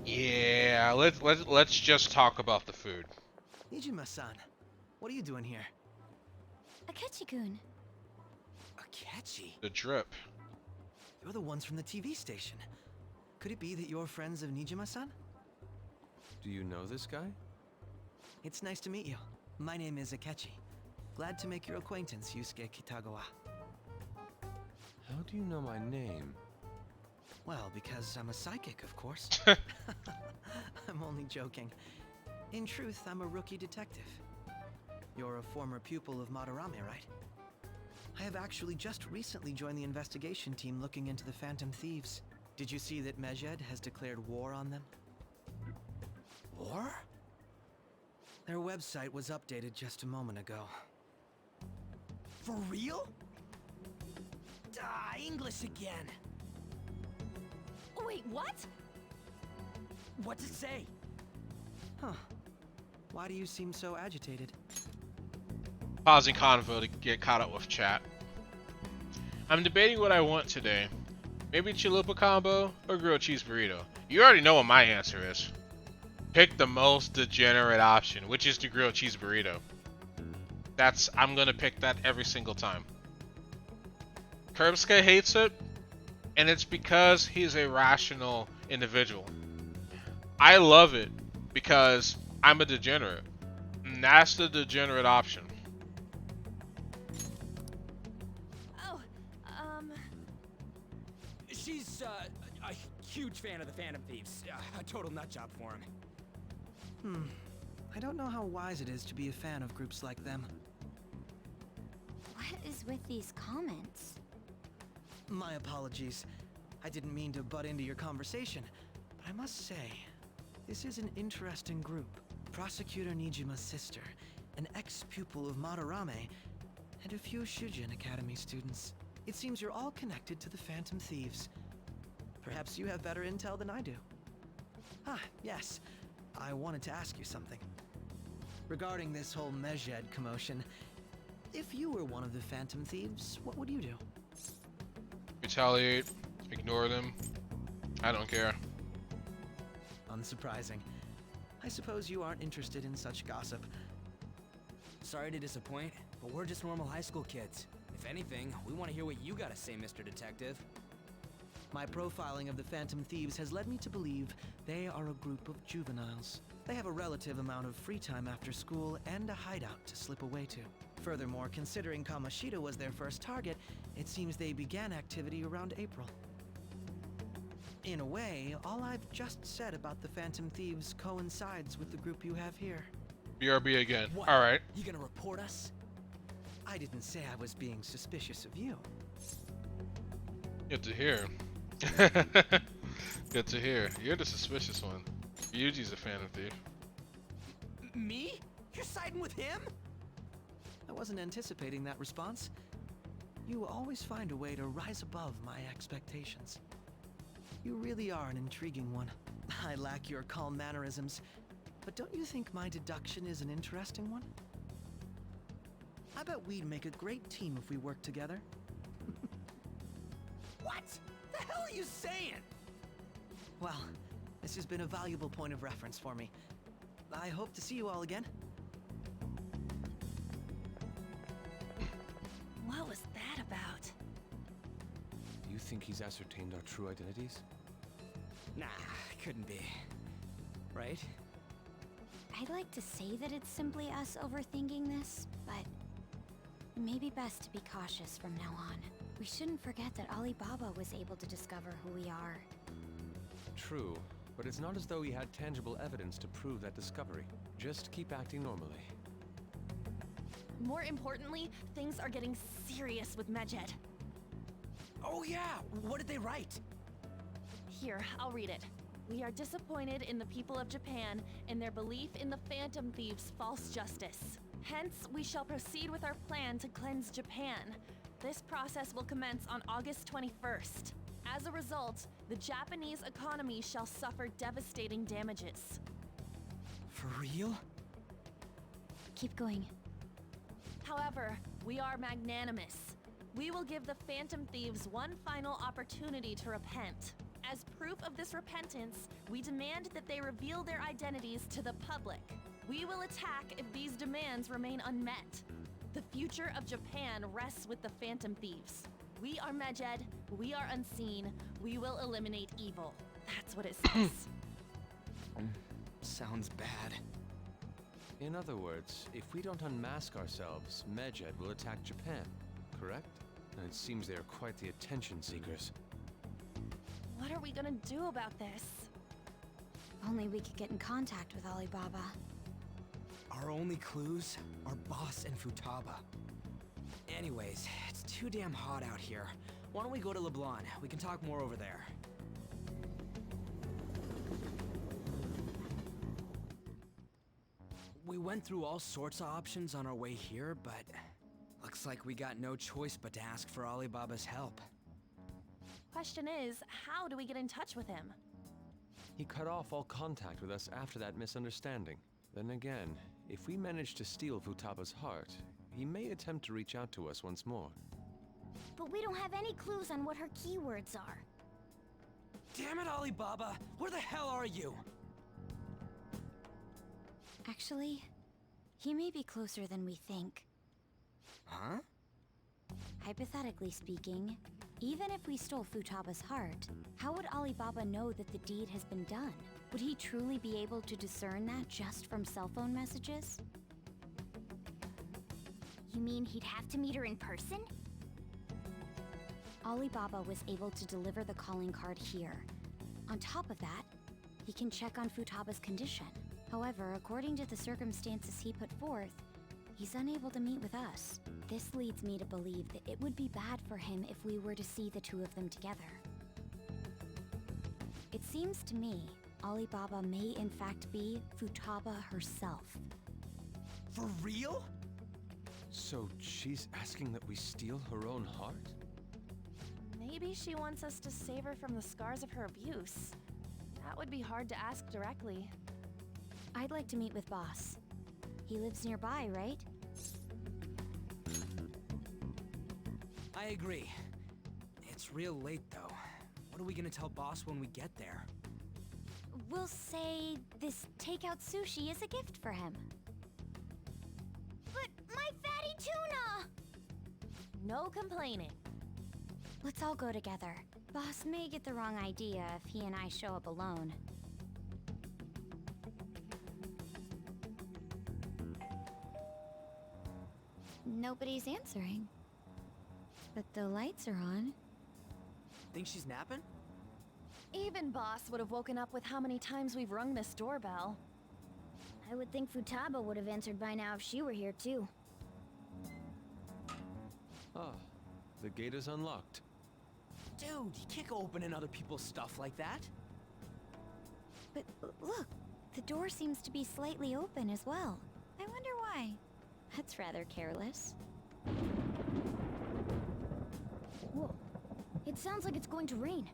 Yeah, let's just talk about the food. Nijima-san, what are you doing here? Akechi-kun. Akechi? The drip. You're the ones from the TV station. Could it be that you're friends of Nijima-san? Do you know this guy? It's nice to meet you. My name is Akechi. Glad to make your acquaintance, Yusuke Kitagawa. How do you know my name? Well, because I'm a psychic, of course. I'm only joking. In truth, I'm a rookie detective. You're a former pupil of Madarame, right? I have actually just recently joined the investigation team looking into the Phantom Thieves. Did you see that Medjed has declared war on them? War? Their website was updated just a moment ago. For real? English again. Wait, what? What's it say? Huh. Why do you seem so agitated? Pausing convo to get caught up with chat. I'm debating what I want today. Maybe chalupa combo or grilled cheese burrito. You already know what my answer is. Pick the most degenerate option, which is the grilled cheese burrito. I'm gonna pick that every single time. Curbsky hates it, and it's because he's a rational individual. I love it because I'm a degenerate. And that's the degenerate option. Oh, She's a huge fan of the Phantom Thieves. A total nutjob for him. I don't know how wise it is to be a fan of groups like them. What is with these comments? My apologies. I didn't mean to butt into your conversation, but I must say, this is an interesting group. Prosecutor Nijima's sister, an ex-pupil of Madarame, and a few Shujin Academy students. It seems you're all connected to the Phantom Thieves. Perhaps you have better intel than I do. Ah, yes. I wanted to ask you something. Regarding this whole Medjed commotion, if you were one of the Phantom Thieves, what would you do? Retaliate, ignore them. I don't care. Unsurprising. I suppose you aren't interested in such gossip. Sorry to disappoint, but we're just normal high school kids. If anything, we want to hear what you gotta say, Mr. Detective. My profiling of the Phantom Thieves has led me to believe they are a group of juveniles. They have a relative amount of free time after school and a hideout to slip away to. Furthermore, considering Kamoshida was their first target, it seems they began activity around April. In a way, all I've just said about the Phantom Thieves coincides with the group you have here. BRB again. What? All right. You gonna report us? I didn't say I was being suspicious of you. Good to hear. Good to hear. You're the suspicious one. Yuji's a Phantom Thief. Me? You're siding with him? I wasn't anticipating that response. You always find a way to rise above my expectations. You really are an intriguing one. I lack your calm mannerisms, but don't you think my deduction is an interesting one? I bet we'd make a great team if we worked together. What the hell are you saying? Well, this has been a valuable point of reference for me. I hope to see you all again. What was that about? Do you think he's ascertained our true identities? Nah, couldn't be. Right? I'd like to say that it's simply us overthinking this, but it may be best to be cautious from now on. We shouldn't forget that Alibaba was able to discover who we are. True, but it's not as though he had tangible evidence to prove that discovery. Just keep acting normally. More importantly, things are getting serious with Medjed. Oh yeah, what did they write? Here, I'll read it. We are disappointed in the people of Japan in their belief in the Phantom Thieves' false justice. Hence, we shall proceed with our plan to cleanse Japan. This process will commence on August 21st. As a result, the Japanese economy shall suffer devastating damages. For real? Keep going. However, we are magnanimous. We will give the Phantom Thieves one final opportunity to repent. As proof of this repentance, we demand that they reveal their identities to the public. We will attack if these demands remain unmet. The future of Japan rests with the Phantom Thieves. We are Medjed, we are unseen, we will eliminate evil. That's what it says. Sounds bad. In other words, if we don't unmask ourselves, Medjed will attack Japan, correct? And it seems they are quite the attention seekers. What are we gonna do about this? Only we could get in contact with Alibaba. Our only clues are Boss and Futaba. Anyways, it's too damn hot out here. Why don't we go to Leblanc? We can talk more over there. We went through all sorts of options on our way here, but looks like we got no choice but to ask for Alibaba's help. Question is, how do we get in touch with him? He cut off all contact with us after that misunderstanding. Then again, if we manage to steal Futaba's heart, he may attempt to reach out to us once more. But we don't have any clues on what her keywords are. Damn it, Alibaba! Where the hell are you? Actually, he may be closer than we think. Huh? Hypothetically speaking, even if we stole Futaba's heart, how would Alibaba know that the deed has been done? Would he truly be able to discern that just from cell phone messages? You mean he'd have to meet her in person? Alibaba was able to deliver the calling card here. On top of that, he can check on Futaba's condition. However, according to the circumstances he put forth, he's unable to meet with us. This leads me to believe that it would be bad for him if we were to see the two of them together. It seems to me Alibaba may in fact be Futaba herself. For real? So she's asking that we steal her own heart? Maybe she wants us to save her from the scars of her abuse. That would be hard to ask directly. I'd like to meet with Boss. He lives nearby, right? I agree. It's real late, though. What are we gonna tell Boss when we get there? We'll say this takeout sushi is a gift for him. But my fatty tuna! No complaining. Let's all go together. Boss may get the wrong idea if he and I show up alone. Nobody's answering. But the lights are on. Think she's napping? It Even Boss would have woken up with how many times we've rung this doorbell. I would think Futaba would have answered by now if she were here too. Ah, the gate is unlocked. Dude, you can't go opening other people's stuff like that. But look, the door seems to be slightly open as well. I wonder why. That's rather careless. Whoa. It sounds like it's going to rain.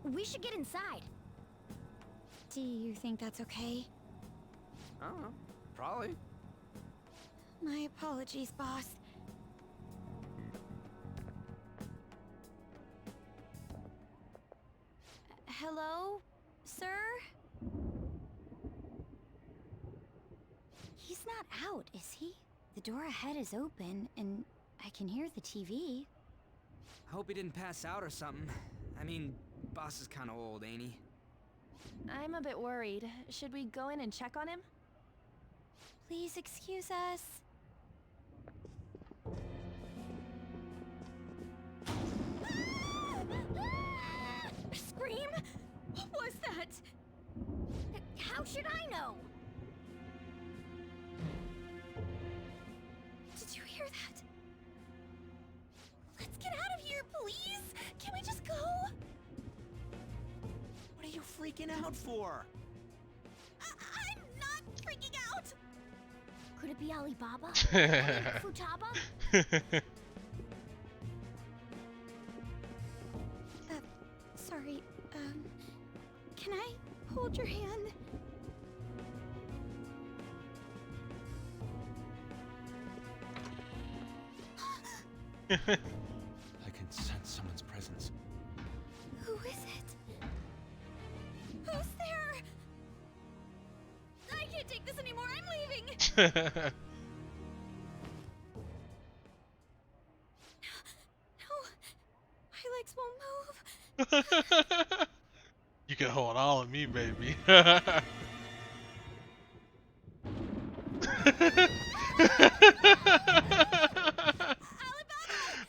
We should get inside. Do you think that's okay? I don't know. Probably. My apologies, boss. Hello, sir? He's not out, is he? The door ahead is open, and I can hear the TV. Hope he didn't pass out or something. I mean, boss is kind of old, ain't he? I'm a bit worried. Should we go in and check on him? Please excuse us. Scream? What was that? How should I know? Did you hear that? Let's get out of here, please! Can we just go? What are you freaking out for? I'm not freaking out! Could it be Alibaba? Futaba? Sorry, can I hold your hand? I can sense someone's presence. Who is it? Who's there? I can't take this anymore, I'm leaving! No, my legs won't move. You can hold all of me, baby.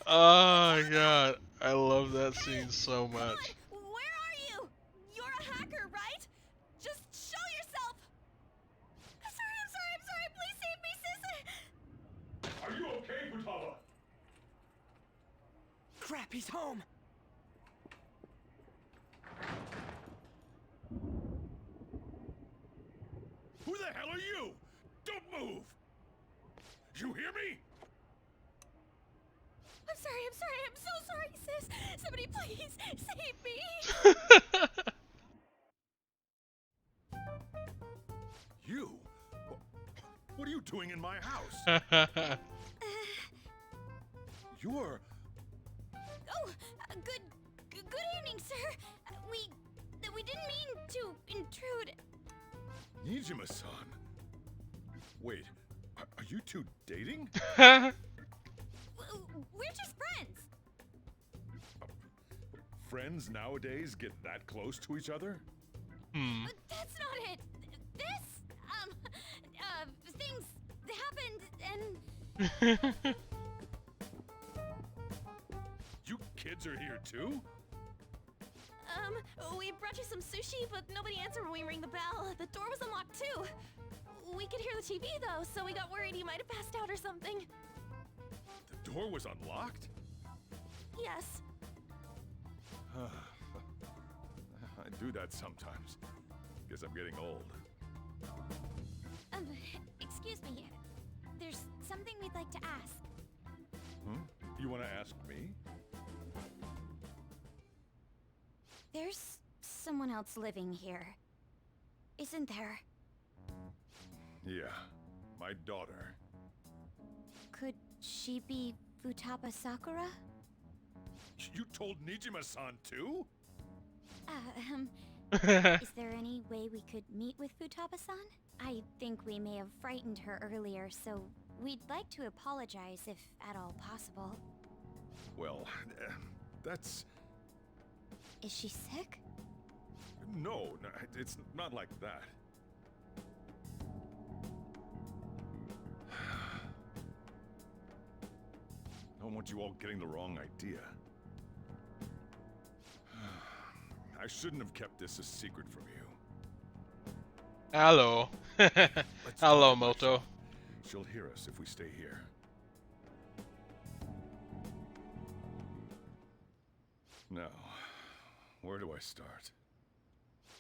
Oh my god, I love that scene so much. Where are you? You're a hacker, right? Just show yourself! I'm sorry, please save me, sis! Are you okay, Futaba? Crap, he's home! Who the hell are you? Don't move! You hear me? I'm so sorry, sis! Somebody please save me! You? What are you doing in my house? You're... Oh, good evening, sir. We didn't mean to intrude. Nijima-san. Wait, are you two dating? We're just friends. Friends nowadays get that close to each other? But that's not it. This, things happened and... You kids are here too? We brought you some sushi, but nobody answered when we rang the bell. The door was unlocked too. We could hear the TV though, so we got worried he might have passed out or something. The door was unlocked? Yes. I do that sometimes. Guess I'm getting old. Excuse me. There's something we'd like to ask. You want to ask me? There's someone else living here, isn't there? Yeah, my daughter. Could she be Futaba Sakura? You told Nijima-san too? Is there any way we could meet with Futaba-san? I think we may have frightened her earlier, so we'd like to apologize if at all possible. Well, that's... Is she sick? No, it's not like that. I don't want you all getting the wrong idea. I shouldn't have kept this a secret from you. Hello. Hello, Moto. She'll hear us if we stay here. Now, where do I start?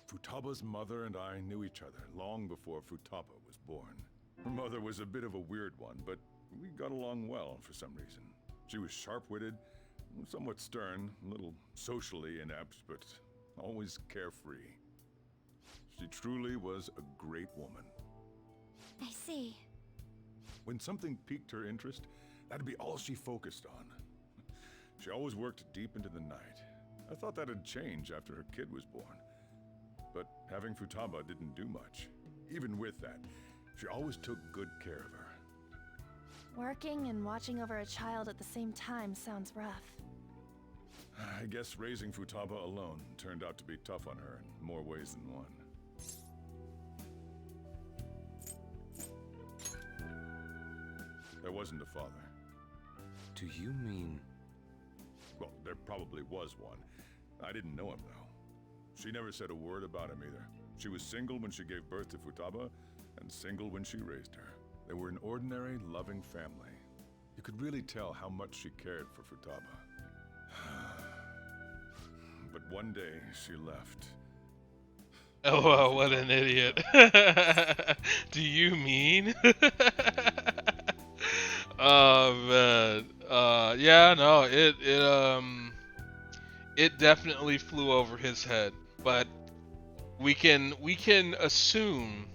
Futaba's mother and I knew each other long before Futaba was born. Her mother was a bit of a weird one, but we got along well for some reason. She was sharp-witted, somewhat stern, a little socially inept, but always carefree. She truly was a great woman. I see. When something piqued her interest, that'd be all she focused on. She always worked deep into the night. I thought that'd change after her kid was born. But having Futaba didn't do much. Even with that, she always took good care of her. Working and watching over a child at the same time sounds rough. I guess raising Futaba alone turned out to be tough on her in more ways than one. There wasn't a father. Do you mean... Well, there probably was one. I didn't know him, though. She never said a word about him either. She was single when she gave birth to Futaba, and single when she raised her. They were an ordinary, loving family. You could really tell how much she cared for Futaba. But one day, she left. Oh, wow, what an idiot. Do you mean? Oh, man. Yeah, no, it definitely flew over his head, but we can assume,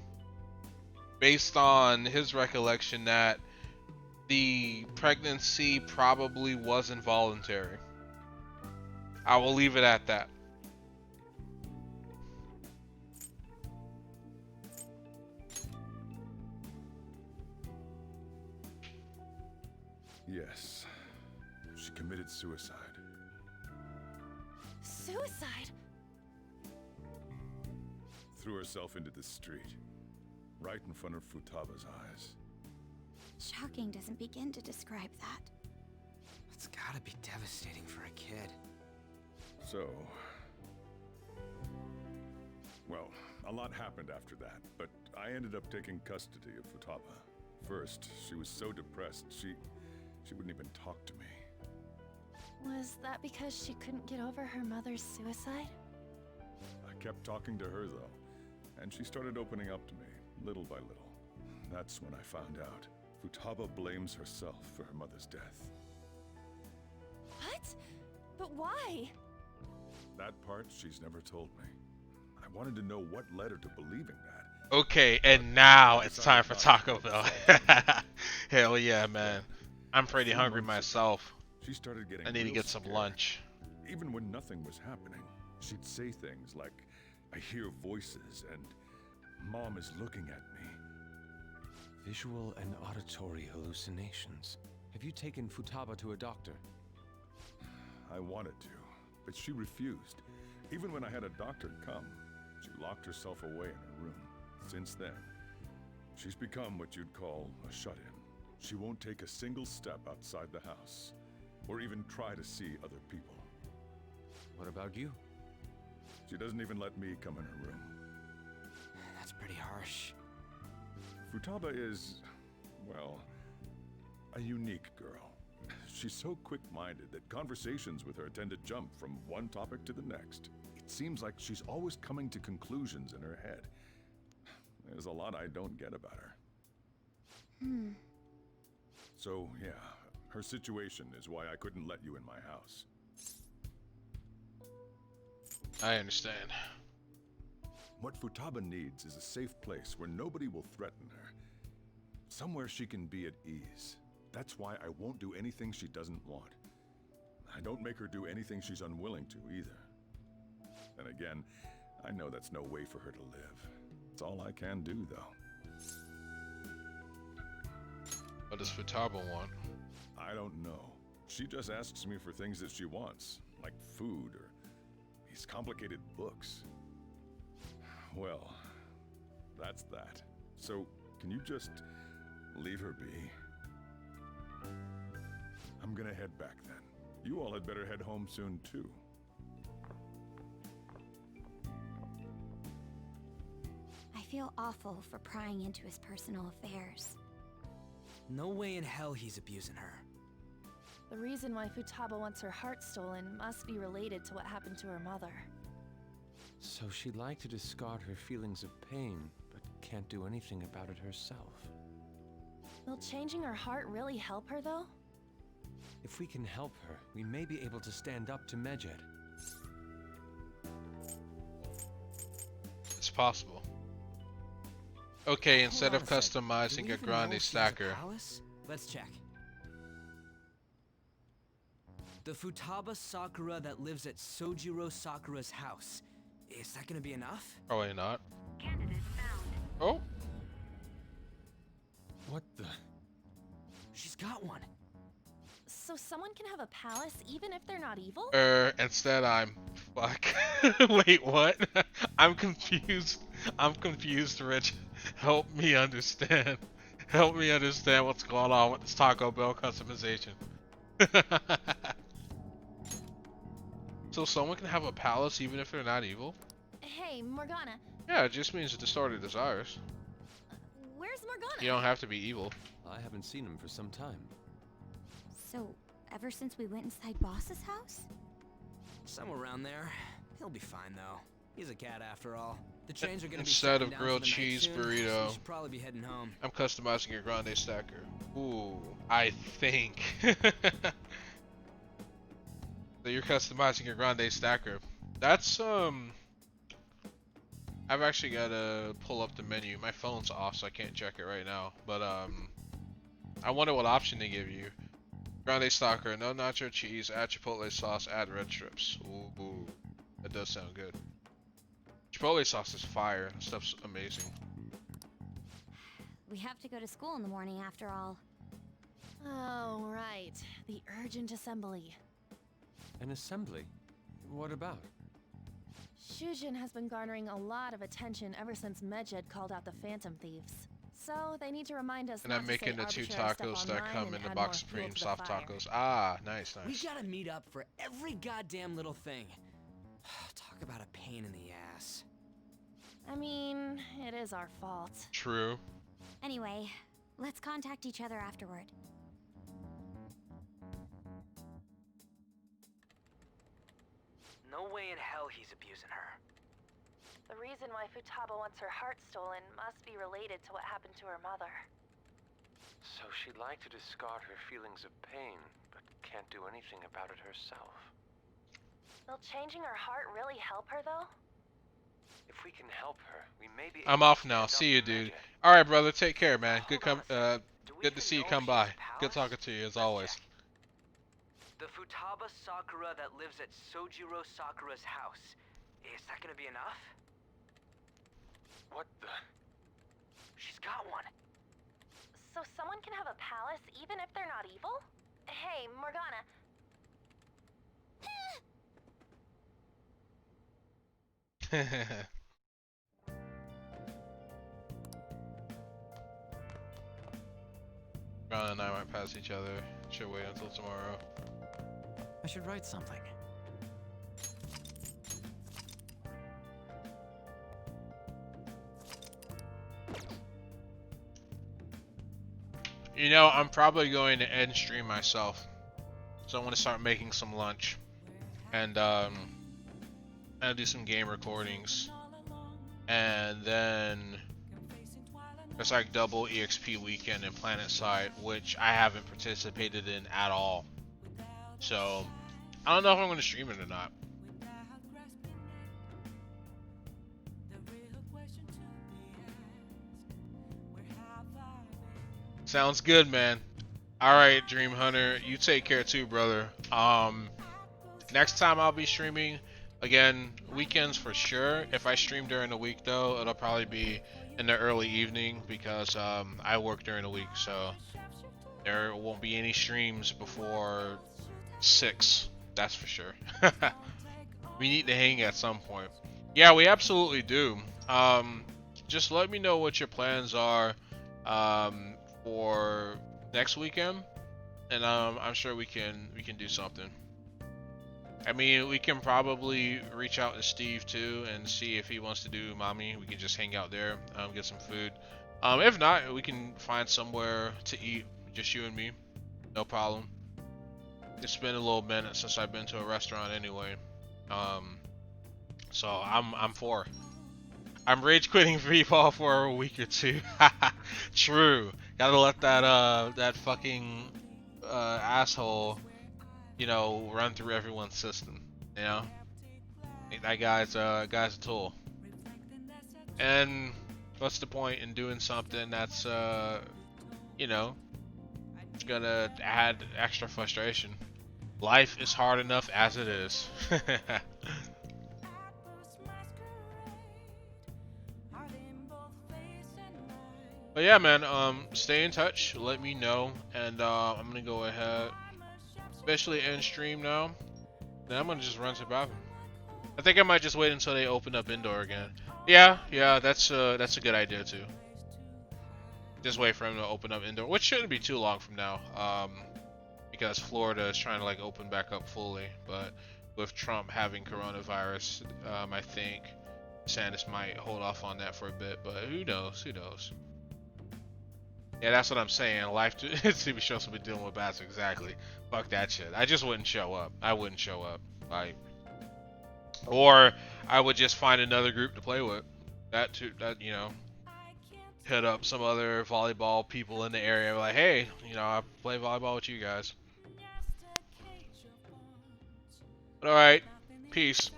based on his recollection, that the pregnancy probably was involuntary. I will leave it at that. Yes, she committed suicide. Suicide? Threw herself into the street, right in front of Futaba's eyes. Shocking doesn't begin to describe that. It's gotta be devastating for a kid. So... Well, a lot happened after that, but I ended up taking custody of Futaba. First, she was so depressed, she wouldn't even talk to me. Was that because she couldn't get over her mother's suicide? I kept talking to her, though, and she started opening up to me, little by little. That's when I found out. Futaba blames herself for her mother's death. What? But why? That part she's never told me. I wanted to know what led her to believing that. Okay, and now it's time for Taco Bell. Hell yeah, man. I'm pretty hungry myself. She started getting I need to real get some scared. lunch. Even when nothing was happening, she'd say things like, I hear voices and Mom is looking at me. Visual and auditory hallucinations. Have you taken Futaba to a doctor? I wanted to, but she refused. Even when I had a doctor come, she locked herself away in her room. Since then, she's become what you'd call a shut-in. She won't take a single step outside the house, or even try to see other people. What about you? She doesn't even let me come in her room. That's pretty harsh. Futaba is, well, a unique girl. She's so quick-minded that conversations with her tend to jump from one topic to the next. It seems like she's always coming to conclusions in her head. There's a lot I don't get about her. So, yeah, her situation is why I couldn't let you in my house. I understand. What Futaba needs is a safe place where nobody will threaten her. Somewhere she can be at ease. That's why I won't do anything she doesn't want. I don't make her do anything she's unwilling to, either. And again, I know that's no way for her to live. It's all I can do, though. What does Futaba want? I don't know. She just asks me for things that she wants, like food or these complicated books. Well, that's that. So, can you just leave her be? I'm gonna head back then. You all had better head home soon, too. feel awful for prying into his personal affairs. No way in hell he's abusing her. The reason why Futaba wants her heart stolen must be related to what happened to her mother. So she'd like to discard her feelings of pain, but can't do anything about it herself. Will changing her heart really help her, though? If we can help her, we may be able to stand up to Medjed. It's possible. Okay, instead Hold of on a sec. Do customizing we a even know grande if she has a stacker, palace? Let's check. The Futaba Sakura that lives at Sojiro Sakura's house. Is that gonna be enough? probably not. Candidate found. Oh, What the? She's got one. So someone can have a palace even if they're not evil? instead I'm fuck. Wait, what? I'm confused. I'm confused, Rich. Help me understand. Help me understand what's going on with this Taco Bell customization. So someone can have a palace even if they're not evil? Hey, Morgana. Yeah, it just means to start their desires. Where's Morgana? You don't have to be evil. I haven't seen him for some time. So, ever since we went inside Boss's house? Somewhere around there. He'll be fine though. He's a cat after all. The trains are gonna Instead be of shutting down for grilled the night cheese soon, so burrito, we should probably be heading home. I'm customizing your grande stacker. Ooh, I think. So you're customizing your grande stacker. That's I've actually gotta pull up the menu. My phone's off, so I can't check it right now. But I wonder what option they give you. Grande stacker, no nacho cheese, add chipotle sauce, add red strips. Ooh, that does sound good. Chipotle sauce is fire. That stuff's amazing. We have to go to school in the morning after all. Oh, right. The urgent assembly. An assembly? What about? Shujin has been garnering a lot of attention ever since Medjed called out the Phantom Thieves. So they need to remind us And not I'm to say making the 2 arbitrary stuff tacos that online come and in the add box more fuel Supreme to the soft fire. tacos. Ah, nice, We nice. gotta meet up for every goddamn little thing. Talk about a pain in the ass. I mean, it is our fault. True. Anyway, let's contact each other afterward. No way in hell he's abusing her. The reason why Futaba wants her heart stolen must be related to what happened to her mother. So she'd like to discard her feelings of pain, but can't do anything about it herself. Will changing her heart really help her, though? If we can help her, we may be I'm able off to now. stand See up you, to dude. Medjed. All right, brother. Take care, man. Good Hold on a sec. good to see you come by. Good talking to you as always. The Futaba Sakura that lives at Sojiro Sakura's house. Is that gonna be enough? What the? She's got one. So someone can have a palace even if they're not evil? Hey, Morgana. Ron and I might pass each other. Should wait until tomorrow. I should write something. You know, I'm probably going to end stream myself. So I want to start making some lunch. And I'll do some game recordings. And then there's like double EXP weekend in Planet Side, which I haven't participated in at all. So I don't know if I'm going to stream it or not. Sounds good, man. Alright, Dream Hunter, you take care too, brother. Next time I'll be streaming, again, weekends for sure. If I stream during the week though, it'll probably be in the early evening because I work during the week, so there won't be any streams before 6, that's for sure. We need to hang at some point. Yeah, we absolutely do. Just let me know what your plans are for next weekend, and I'm sure we can do something. I mean, we can probably reach out to Steve too and see if he wants to do Mommy. We can just hang out there, get some food. If not, we can find somewhere to eat, just you and me. No problem. It's been a little minute since I've been to a restaurant anyway. So I'm for. I'm rage quitting Freeball for a week or two. True. Gotta let that fucking asshole, you know, run through everyone's system. You know, that guy's a tool. And what's the point in doing something that's you know, it's gonna add extra frustration? Life is hard enough as it is. But yeah, man, stay in touch, let me know, and I'm gonna go ahead, especially end stream now, then I'm gonna just run to the bathroom. I think I might just wait until they open up indoor again. Yeah, that's a good idea too. Just wait for them to open up indoor, which shouldn't be too long from now, because Florida is trying to like open back up fully, but with Trump having coronavirus, I think DeSantis might hold off on that for a bit, but who knows? Yeah, that's what I'm saying. Live TV shows will be dealing with bats. Exactly. Fuck that shit. I just wouldn't show up. I wouldn't show up. Like, or I would just find another group to play with. That too. That, you know, hit up some other volleyball people in the area. Like, hey, you know, I play volleyball with you guys. But all right. Peace.